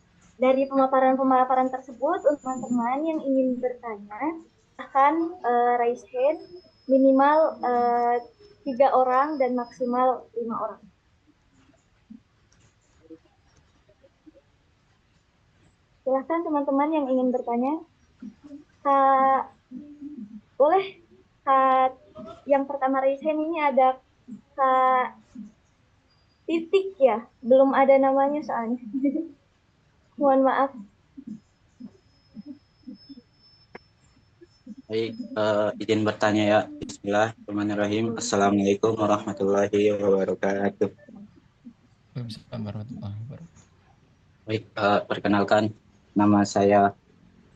Dari pemaparan-pemaparan tersebut, untuk teman-teman yang ingin bertanya, akan raise hand minimal 3 orang dan maksimal 5 orang. Silahkan teman-teman yang ingin bertanya. Boleh Kak, yang pertama raise hand ini ada Kak Titik ya, belum ada namanya soalnya. Mohon maaf. Baik, izin bertanya ya. Bismillahirrahmanirrahim. Assalamualaikum warahmatullahi wabarakatuh. Waalaikumsalam warahmatullahi wabarakatuh. Baik, perkenalkan, nama saya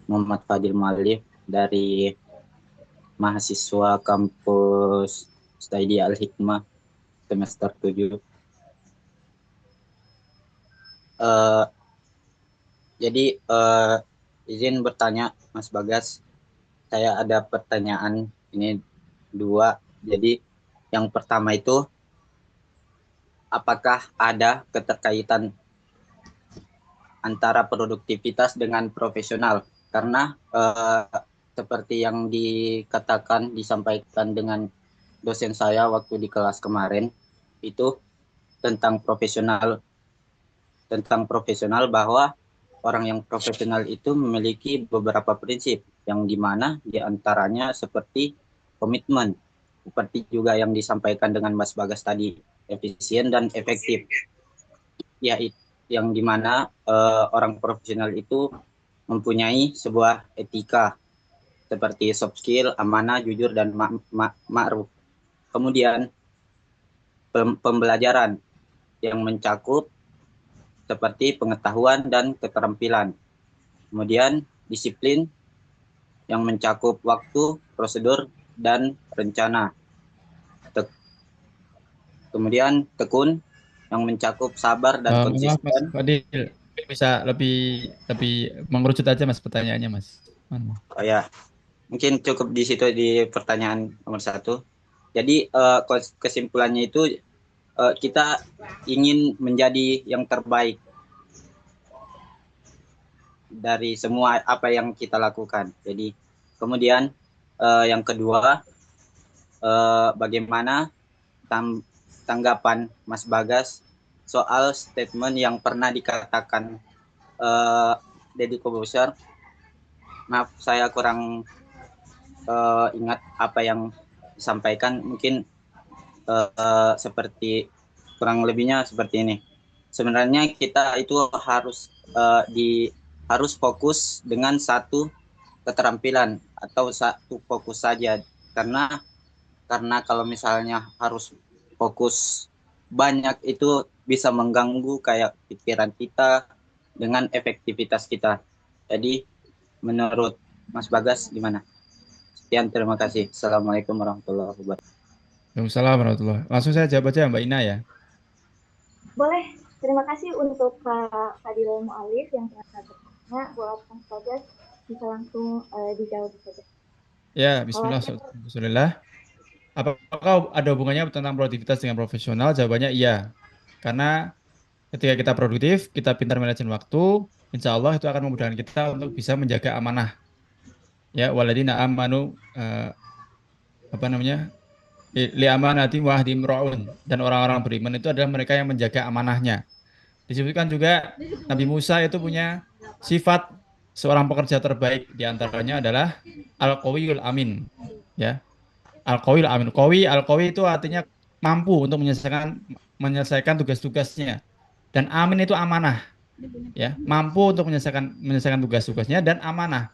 Muhammad Fadil Malik dari mahasiswa kampus Studi Al-Hikmah semester 7. Jadi izin bertanya Mas Bagas, saya ada pertanyaan ini 2. Jadi yang pertama itu, apakah ada keterkaitan antara produktivitas dengan profesional? Karena seperti yang disampaikan dengan dosen saya waktu di kelas kemarin, itu tentang profesional bahwa orang yang profesional itu memiliki beberapa prinsip, yang dimana diantaranya seperti komitmen, seperti juga yang disampaikan dengan Mas Bagas tadi, efisien dan efektif. Ya, yang dimana orang profesional itu mempunyai sebuah etika seperti soft skill, amanah, jujur, dan ma'ruf. Kemudian pembelajaran yang mencakup seperti pengetahuan dan keterampilan. Kemudian disiplin yang mencakup waktu, prosedur, dan rencana. Kemudian tekun yang mencakup sabar dan Maaf Mas konsisten. Fadil, bisa lebih mengerucut aja Mas pertanyaannya Mas. Oh ya, mungkin cukup di situ di pertanyaan nomor 1. Jadi kesimpulannya itu kita ingin menjadi yang terbaik dari semua apa yang kita lakukan. Jadi kemudian yang kedua, bagaimana tanggapan Mas Bagas soal statement yang pernah dikatakan Deddy Corbuzier. Maaf, saya kurang ingat apa yang disampaikan, mungkin seperti kurang lebihnya seperti ini. Sebenarnya kita itu harus fokus dengan satu keterampilan atau satu fokus saja, karena kalau misalnya harus fokus banyak itu bisa mengganggu kayak pikiran kita dengan efektivitas kita. Jadi menurut Mas Bagas gimana? Sekian, terima kasih. Assalamualaikum warahmatullahi wabarakatuh. Waalaikumsalam warahmatullahi. Langsung saya jawab aja Mbak Ina ya. Boleh, terima kasih untuk Kak Fadil Mu'alif yang telah Nah, buat Mas Bagas bisa langsung dijawab saja. Ya, Kalau Bismillah. Apakah ada hubungannya tentang produktivitas dengan profesional? Jawabannya iya. Karena ketika kita produktif, kita pintar manajemen waktu, insya Allah itu akan memudahkan kita untuk bisa menjaga amanah. Ya, waladina amanu apa namanya? Li amanati wa ahdim ra'un. Dan orang-orang beriman itu adalah mereka yang menjaga amanahnya. Disebutkan juga Nabi Musa itu punya sifat seorang pekerja terbaik, di antaranya adalah al-qawiyul amin. Ya, al-qawiyul amin. Al-qawi itu artinya mampu untuk menyelesaikan tugas-tugasnya. Dan amin itu amanah, ya, mampu untuk menyelesaikan tugas-tugasnya dan amanah.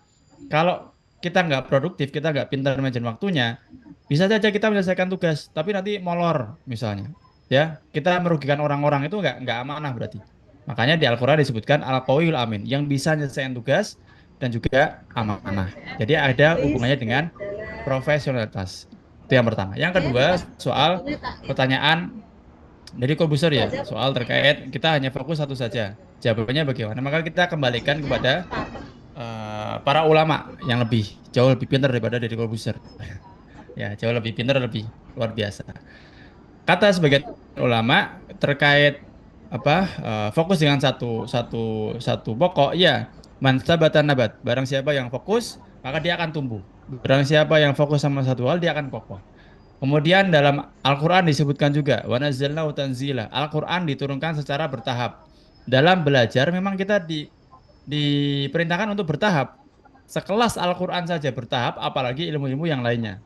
Kalau kita nggak produktif, kita nggak pintar manajemen waktunya, bisa saja kita menyelesaikan tugas, tapi nanti molor misalnya. Ya, kita merugikan orang-orang, itu nggak amanah berarti. Makanya di Al-Quran disebutkan al-qawiyul amin, yang bisa menyelesaikan tugas dan juga amanah. Jadi ada hubungannya dengan profesionalitas. Itu yang pertama. Yang kedua, soal pertanyaan dari Corbuzier ya, soal terkait kita hanya fokus satu saja. Jawabannya bagaimana? Maka kita kembalikan kepada para ulama yang jauh lebih pintar daripada dari Corbuzier. Ya, jauh lebih pintar, lebih luar biasa. Kata sebagian ulama terkait fokus dengan satu satu satu pokok, ya, man sabata nabat. Barang siapa yang fokus, maka dia akan tumbuh. Barang siapa yang fokus sama satu hal, dia akan kokoh. Kemudian dalam Al-Quran disebutkan juga wa nazzalnahu tanzila. Al-Quran diturunkan secara bertahap. Dalam belajar memang kita diperintahkan untuk bertahap. Sekelas Al-Quran saja bertahap, apalagi ilmu-ilmu yang lainnya.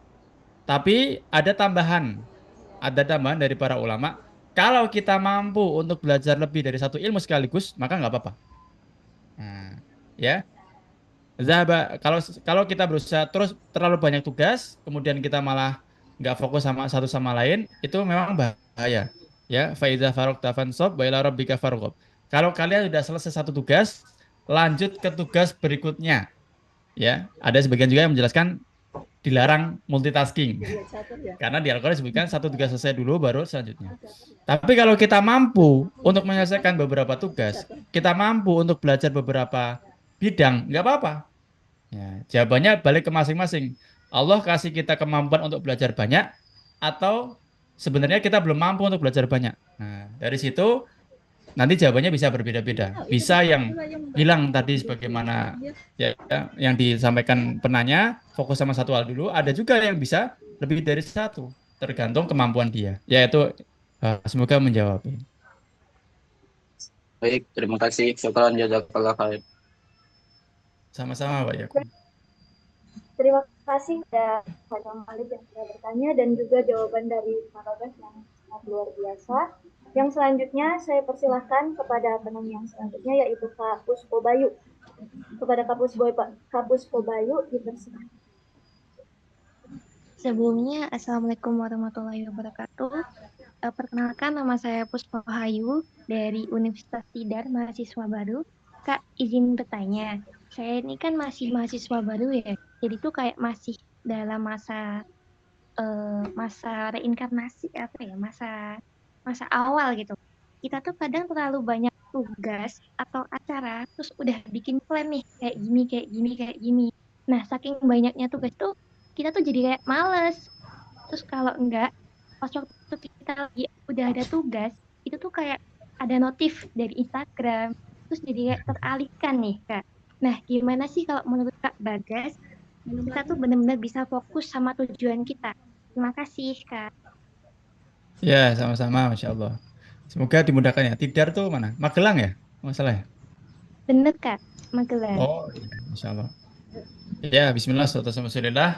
Tapi ada tambahan dari para ulama. Kalau kita mampu untuk belajar lebih dari satu ilmu sekaligus, maka nggak apa-apa. Nah, ya. Kalau kalau kita berusaha terus terlalu banyak tugas, kemudian kita malah nggak fokus sama satu sama lain, itu memang bahaya. Ya, faiza faragta fansab wa ila rabbika farghab. Kalau kalian sudah selesai satu tugas, lanjut ke tugas berikutnya. Ya, ada sebagian juga yang menjelaskan dilarang multitasking. Karena di Al-Quran disebutkan satu tugas selesai dulu baru selanjutnya. Tapi kalau kita mampu untuk menyelesaikan beberapa tugas, kita mampu untuk belajar beberapa bidang, nggak apa-apa. Ya, jawabannya balik ke masing-masing. Allah kasih kita kemampuan untuk belajar banyak, atau sebenarnya kita belum mampu untuk belajar banyak. Nah, dari situ nanti jawabannya bisa berbeda-beda. Bisa yang bilang tadi sebagaimana yang disampaikan penanya, fokus sama satu hal dulu. Ada juga yang bisa lebih dari satu, tergantung kemampuan dia. Yaitu semoga menjawab. Baik, terima kasih. Syukran jazakallah khair. Sama-sama, Pak Yakub. terima kasih kepada Pak Malik yang sudah bertanya dan juga jawaban dari Pak Bagas yang sangat luar biasa. Yang selanjutnya saya persilahkan kepada penanya yang selanjutnya, yaitu Kak Puspo Bayu. Kepada Kak Puspo Bayu dipersilakan. Sebelumnya, Assalamualaikum warahmatullahi wabarakatuh. Perkenalkan, nama saya Puspa Hayu dari Universitas Tidar, mahasiswa baru. Kak, izin bertanya, saya ini kan masih mahasiswa baru ya, jadi tuh kayak masih dalam masa reinkarnasi, masa awal gitu. Kita tuh kadang terlalu banyak tugas atau acara, terus udah bikin plan nih, kayak gini. Nah, saking banyaknya tugas tuh, kita tuh jadi kayak males. Terus kalau enggak, pas waktu kita lagi udah ada tugas, itu tuh kayak ada notif dari Instagram, terus jadi kayak teralihkan nih, Kak. Nah, gimana sih kalau menurut Kak Bagas, kita tuh benar-benar bisa fokus sama tujuan kita? Terima kasih, Kak. Ya, sama-sama, Masya Allah. Semoga dimudahkan ya. Tidar tuh mana? Magelang ya? Masalah ya? Bener, Kak. Magelang. Oh, iya, Masya Allah. Ya, bismillah, alhamdulillah.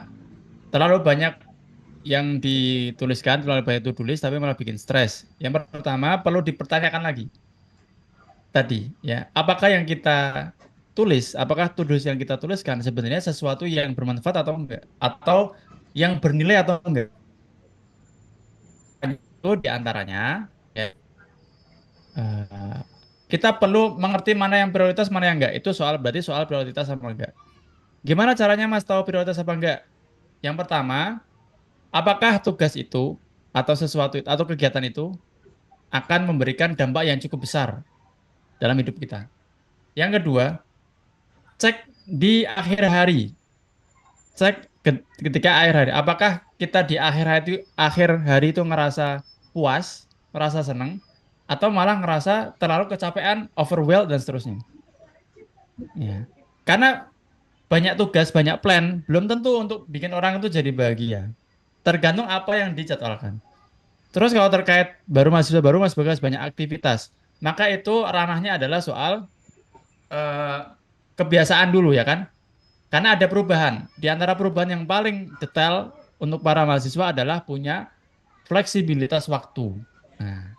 Terlalu banyak yang dituliskan, terlalu banyak itu tulis, tapi malah bikin stres. Yang pertama, perlu dipertanyakan lagi. Tadi, ya, apakah yang kita tulis, apakah tulis yang kita tuliskan sebenarnya sesuatu yang bermanfaat atau enggak? Atau yang bernilai atau enggak? Itu diantaranya, ya, kita perlu mengerti mana yang prioritas, mana yang enggak. Itu berarti soal prioritas apa enggak. Gimana caranya Mas tahu prioritas apa enggak? Yang pertama, apakah tugas itu atau sesuatu itu, atau kegiatan itu akan memberikan dampak yang cukup besar dalam hidup kita. Yang kedua, cek di akhir hari. Cek ketika akhir hari. Apakah kita di akhir hari itu ngerasa puas, ngerasa senang, atau malah ngerasa terlalu kecapean, overwhelmed dan seterusnya. Ya. Karena banyak tugas, banyak plan, belum tentu untuk bikin orang itu jadi bahagia. Tergantung apa yang dijadwalkan. Terus kalau terkait baru mahasiswa baru Mas Bagas banyak aktivitas, maka itu ranahnya adalah soal eh, kebiasaan dulu ya kan? Karena ada perubahan. Di antara perubahan yang paling detail untuk para mahasiswa adalah punya fleksibilitas waktu. Nah,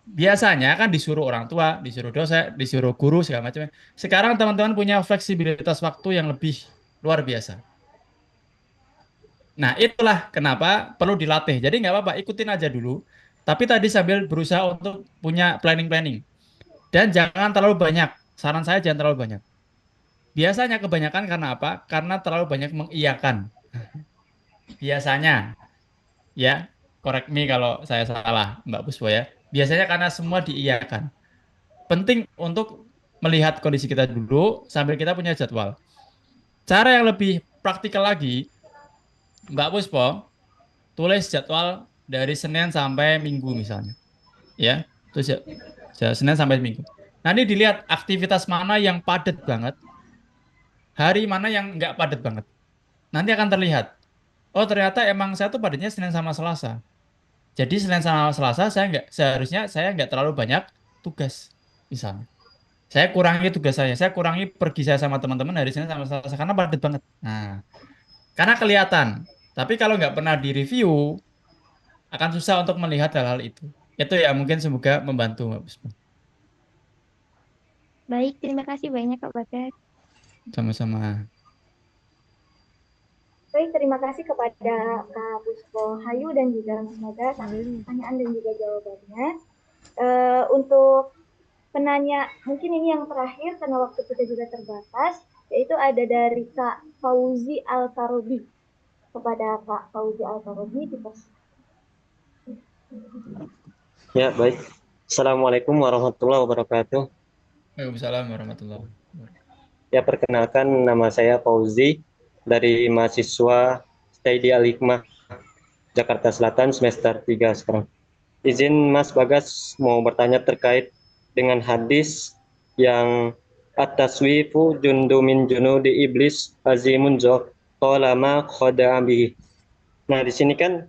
biasanya kan disuruh orang tua, disuruh dosen, disuruh guru segala macam. Sekarang teman-teman punya fleksibilitas waktu yang lebih luar biasa. Nah, itulah kenapa perlu dilatih. Jadi nggak apa-apa, ikutin aja dulu. Tapi tadi sambil berusaha untuk punya planning-planning. Dan jangan terlalu banyak. Saran saya jangan terlalu banyak. Biasanya kebanyakan karena apa? Karena terlalu banyak mengiyakan. Biasanya, ya, correct me kalau saya salah, Mbak Puspo ya. Biasanya karena semua diiyakan. Penting untuk melihat kondisi kita dulu sambil kita punya jadwal. Cara yang lebih praktikal lagi, Mbak Puspo, tulis jadwal dari Senin sampai Minggu misalnya. Ya, terus Senin sampai Minggu. Nanti dilihat aktivitas mana yang padat banget, hari mana yang nggak padat banget. Nanti akan terlihat. Oh ternyata emang saya tuh padatnya Senin sama Selasa. Jadi Senin sama Selasa seharusnya saya nggak terlalu banyak tugas misalnya. Saya kurangi tugas saya kurangi pergi saya sama teman-teman hari Senin sama Selasa karena padat banget. Nah, karena kelihatan. Tapi kalau nggak pernah direview, akan susah untuk melihat hal-hal itu. Itu ya mungkin semoga membantu Mbak Puspa. Baik, terima kasih banyak Kak Bagas. Sama-sama. Baik, terima kasih kepada Kak Puspo Hayu dan juga Mas Bagas atas pertanyaan dan juga jawabannya. Untuk penanya, mungkin ini yang terakhir karena waktu kita juga terbatas, yaitu ada dari Kak Fauzi Al-Karobi. Kepada Kak Fauzi Al-Karobi, Ya, baik. Assalamualaikum warahmatullahi wabarakatuh. Waalaikumsalam warahmatullahi wabarakatuh. Ya, perkenalkan nama saya Fauzi dari mahasiswa Stay di Al-Hikmah Jakarta Selatan semester 3 sekarang. Izin Mas Bagas mau bertanya terkait dengan hadis yang at-taswifu jundu min junudi iblis azimun zo qolama khodabihi. Nah, di sini kan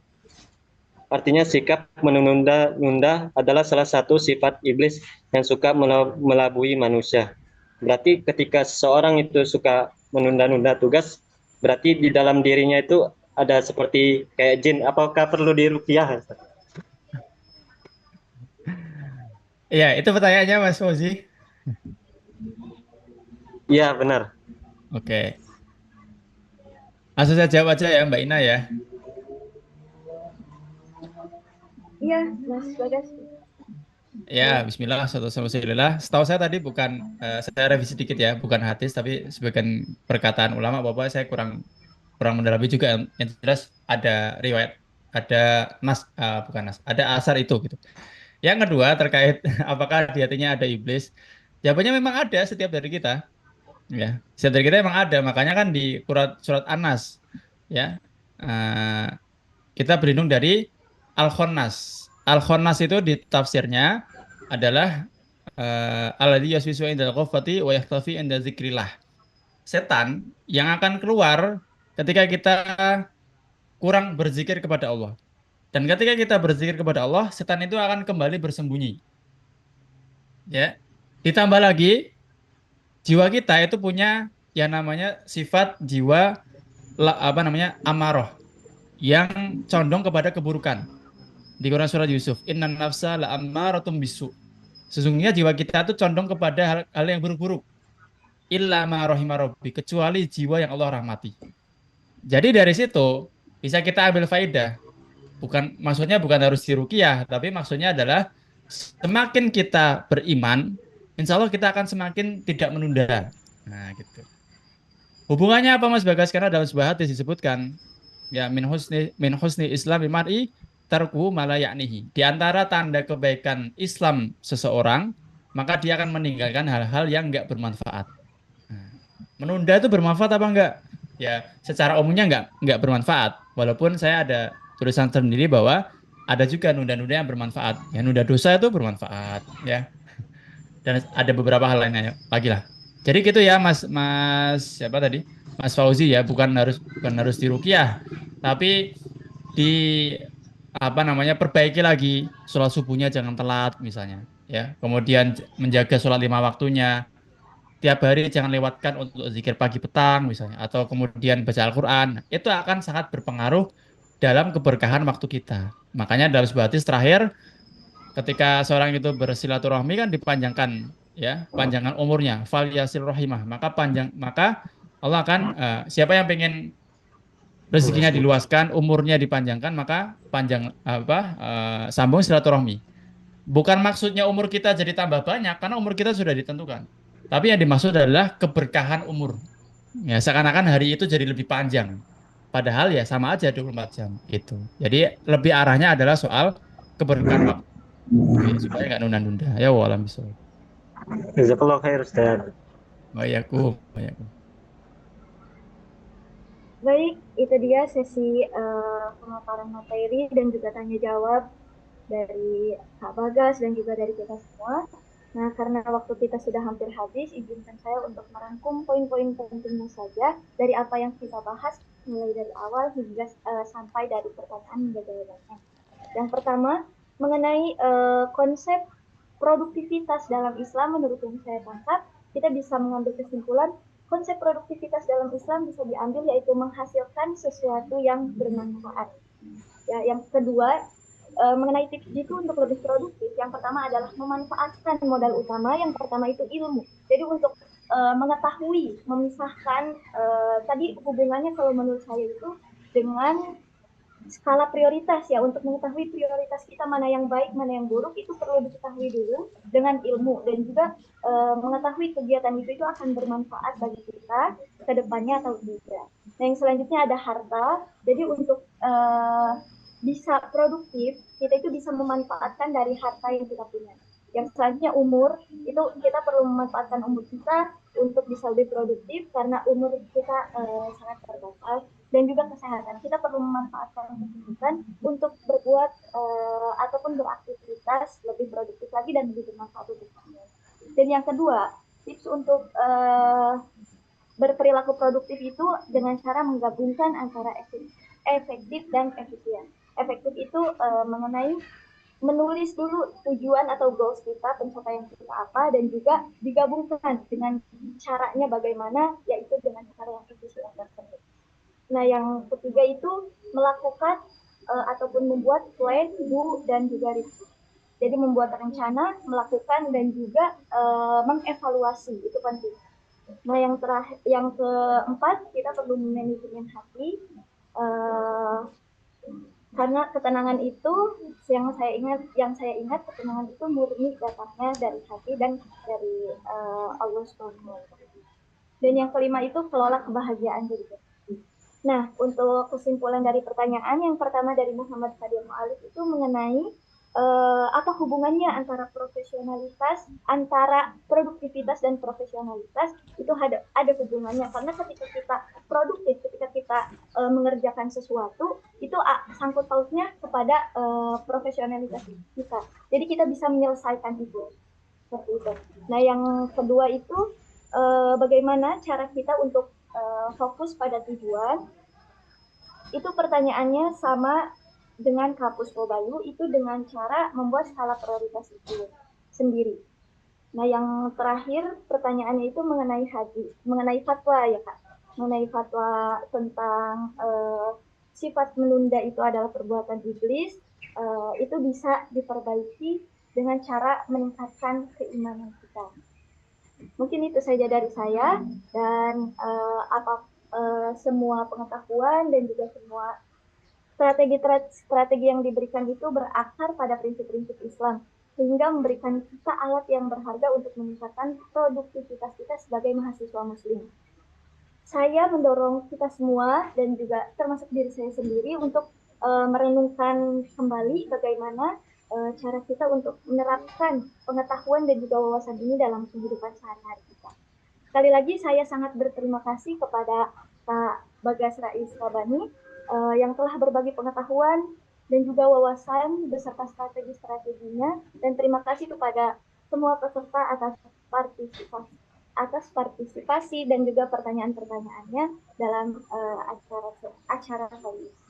artinya sikap menunda-nunda adalah salah satu sifat iblis yang suka melabui manusia. Berarti ketika seseorang itu suka menunda-nunda tugas, berarti di dalam dirinya itu ada seperti kayak jin. Apakah perlu diruqyah? Iya, itu pertanyaannya Mas Fauzi. Iya, benar. Oke. Langsung saya jawab aja ya Mbak Ina ya. Iya, Mas Bagas. Ya, Bismillah, Alhamdulillah. Setahu saya tadi bukan, saya revisi sedikit ya, bukan hadis, tapi sebagian perkataan ulama, Bapak saya kurang mendalami juga. Yang jelas ada riwayat, ada bukan nas, ada asar itu gitu. Yang kedua terkait apakah di hatinya ada iblis? Jawabannya memang ada setiap dari kita. Ya, setiap dari kita memang ada. Makanya kan di surat An-Nas, ya, kita berlindung dari Al-Khonnas. Al-Khonnas itu di tafsirnya adalah alladzi yaswisu indal ghafati wa yakhtafi inda dzikrillah. Setan yang akan keluar ketika kita kurang berzikir kepada Allah. Dan ketika kita berzikir kepada Allah, setan itu akan kembali bersembunyi. Ya. Ditambah lagi jiwa kita itu punya yang namanya sifat jiwa amarah yang condong kepada keburukan. Di Quran surat Yusuf, innan nafsa la'ammaratun bisu. Sesungguhnya jiwa kita itu condong kepada hal yang buruk-buruk. Illa ma rahima rabbi, kecuali jiwa yang Allah rahmati. Jadi dari situ bisa kita ambil faidah. Maksudnya bukan harus diruqyah, tapi maksudnya adalah semakin kita beriman, insya Allah kita akan semakin tidak menunda. Nah, gitu. Hubungannya apa Mas Bagas? Karena dalam sebuah hadis disebutkan, ya min husni islami mar'i tarku mala yaknihi. Di antara tanda kebaikan Islam seseorang, maka dia akan meninggalkan hal-hal yang enggak bermanfaat. Nah, menunda itu bermanfaat apa enggak? Ya, secara umumnya enggak bermanfaat. Walaupun saya ada tulisan sendiri bahwa ada juga nunda-nunda yang bermanfaat. Ya, nunda dosa itu bermanfaat, ya. Dan ada beberapa hal lainnya lagi lah. Jadi gitu ya, Mas Mas siapa tadi? Mas Fauzi ya, bukan harus diruqyah, tapi di apa namanya perbaiki lagi sholat subuhnya jangan telat misalnya ya. Kemudian menjaga sholat lima waktunya, tiap hari jangan lewatkan untuk zikir pagi petang misalnya, atau kemudian baca Al-Quran. Itu akan sangat berpengaruh dalam keberkahan waktu kita. Makanya dalam sebuah hadis terakhir, ketika seorang itu bersilaturahmi kan dipanjangkan ya, panjangan umurnya, fal yasil rahimah, maka Allah akan siapa yang pengen rezekinya diluaskan, umurnya dipanjangkan, maka sambung silaturahmi. Bukan maksudnya umur kita jadi tambah banyak karena umur kita sudah ditentukan. Tapi yang dimaksud adalah keberkahan umur. Ya, seakan-akan hari itu jadi lebih panjang. Padahal ya sama aja 24 jam gitu. Jadi lebih arahnya adalah soal keberkahan waktu ya, supaya nggak nunda-nunda. Ya walam bisa. Jazakallah khair Ustaz. Bayakum. Baik, itu dia sesi pemaparan materi dan juga tanya jawab dari Kak Bagas dan juga dari kita semua. Nah, karena waktu kita sudah hampir habis, izinkan saya untuk merangkum poin-poin pentingnya saja dari apa yang kita bahas mulai dari awal hingga sampai dari pertanyaan hingga jawabannya. Yang pertama, mengenai konsep produktivitas dalam Islam, menurut yang saya tangkap, kita bisa mengambil kesimpulan konsep produktivitas dalam Islam bisa diambil yaitu menghasilkan sesuatu yang bermanfaat. Ya, yang kedua, mengenai tips itu untuk lebih produktif, yang pertama adalah memanfaatkan modal utama. Yang pertama itu ilmu. Jadi untuk mengetahui, memisahkan tadi hubungannya kalau menurut saya itu dengan skala prioritas ya. Untuk mengetahui prioritas kita mana yang baik, mana yang buruk, itu perlu diketahui dulu dengan ilmu, dan juga mengetahui kegiatan itu akan bermanfaat bagi kita ke depannya atau tidak. Nah, yang selanjutnya ada harta. Jadi untuk bisa produktif, kita itu bisa memanfaatkan dari harta yang kita punya. Yang selanjutnya umur, itu kita perlu memanfaatkan umur kita untuk bisa lebih produktif karena umur kita sangat terbatas. Dan juga kesehatan, kita perlu memanfaatkan kesehatan untuk berbuat ataupun beraktivitas lebih produktif lagi dan lebih bermanfaat untuk kita. Dan yang kedua, tips untuk berperilaku produktif itu dengan cara menggabungkan antara efektif dan efisien. Efektif itu mengenai menulis dulu tujuan atau goals kita, pencapaian kita apa, dan juga digabungkan dengan caranya bagaimana, yaitu dengan cara yang efisien tersebut. Nah, yang ketiga itu melakukan ataupun membuat plan, do, dan juga review. Jadi membuat rencana, melakukan, dan juga mengevaluasi, itu penting. Nah, yang keempat, kita perlu manajemen hati, karena ketenangan itu yang saya ingat ketenangan itu murni datangnya dari hati dan dari Allah Subhanahu wa Ta'ala. Dan yang kelima itu kelola kebahagiaan diri. Nah, untuk kesimpulan dari pertanyaan yang pertama dari Muhammad Fadil Mu'alif itu mengenai apa hubungannya antara produktivitas dan profesionalitas, itu ada hubungannya. Karena ketika kita produktif, ketika kita mengerjakan sesuatu, itu sangkut pautnya kepada profesionalitas kita. Jadi kita bisa menyelesaikan itu. Seperti itu. Nah, yang kedua itu bagaimana cara kita untuk fokus pada tujuan. Itu pertanyaannya sama dengan Kapus Pobayu, itu dengan cara membuat skala prioritas itu sendiri. Nah, yang terakhir pertanyaannya itu mengenai fatwa ya Kak, mengenai fatwa tentang sifat menunda itu adalah perbuatan iblis. Itu bisa diperbaiki dengan cara meningkatkan keimanan kita. Mungkin itu saja dari saya, dan semua pengetahuan dan juga semua strategi yang diberikan itu berakar pada prinsip-prinsip Islam, sehingga memberikan kita alat yang berharga untuk meningkatkan produktivitas kita sebagai mahasiswa muslim. Saya mendorong kita semua dan juga termasuk diri saya sendiri untuk merenungkan kembali bagaimana cara kita untuk menerapkan pengetahuan dan juga wawasan ini dalam kehidupan sehari-hari kita. sekali lagi saya sangat berterima kasih kepada Kak Bagas Rais Rabani yang telah berbagi pengetahuan dan juga wawasan beserta strategi-strateginya, dan terima kasih kepada semua peserta atas partisipasi dan juga pertanyaan-pertanyaannya dalam acara kali ini.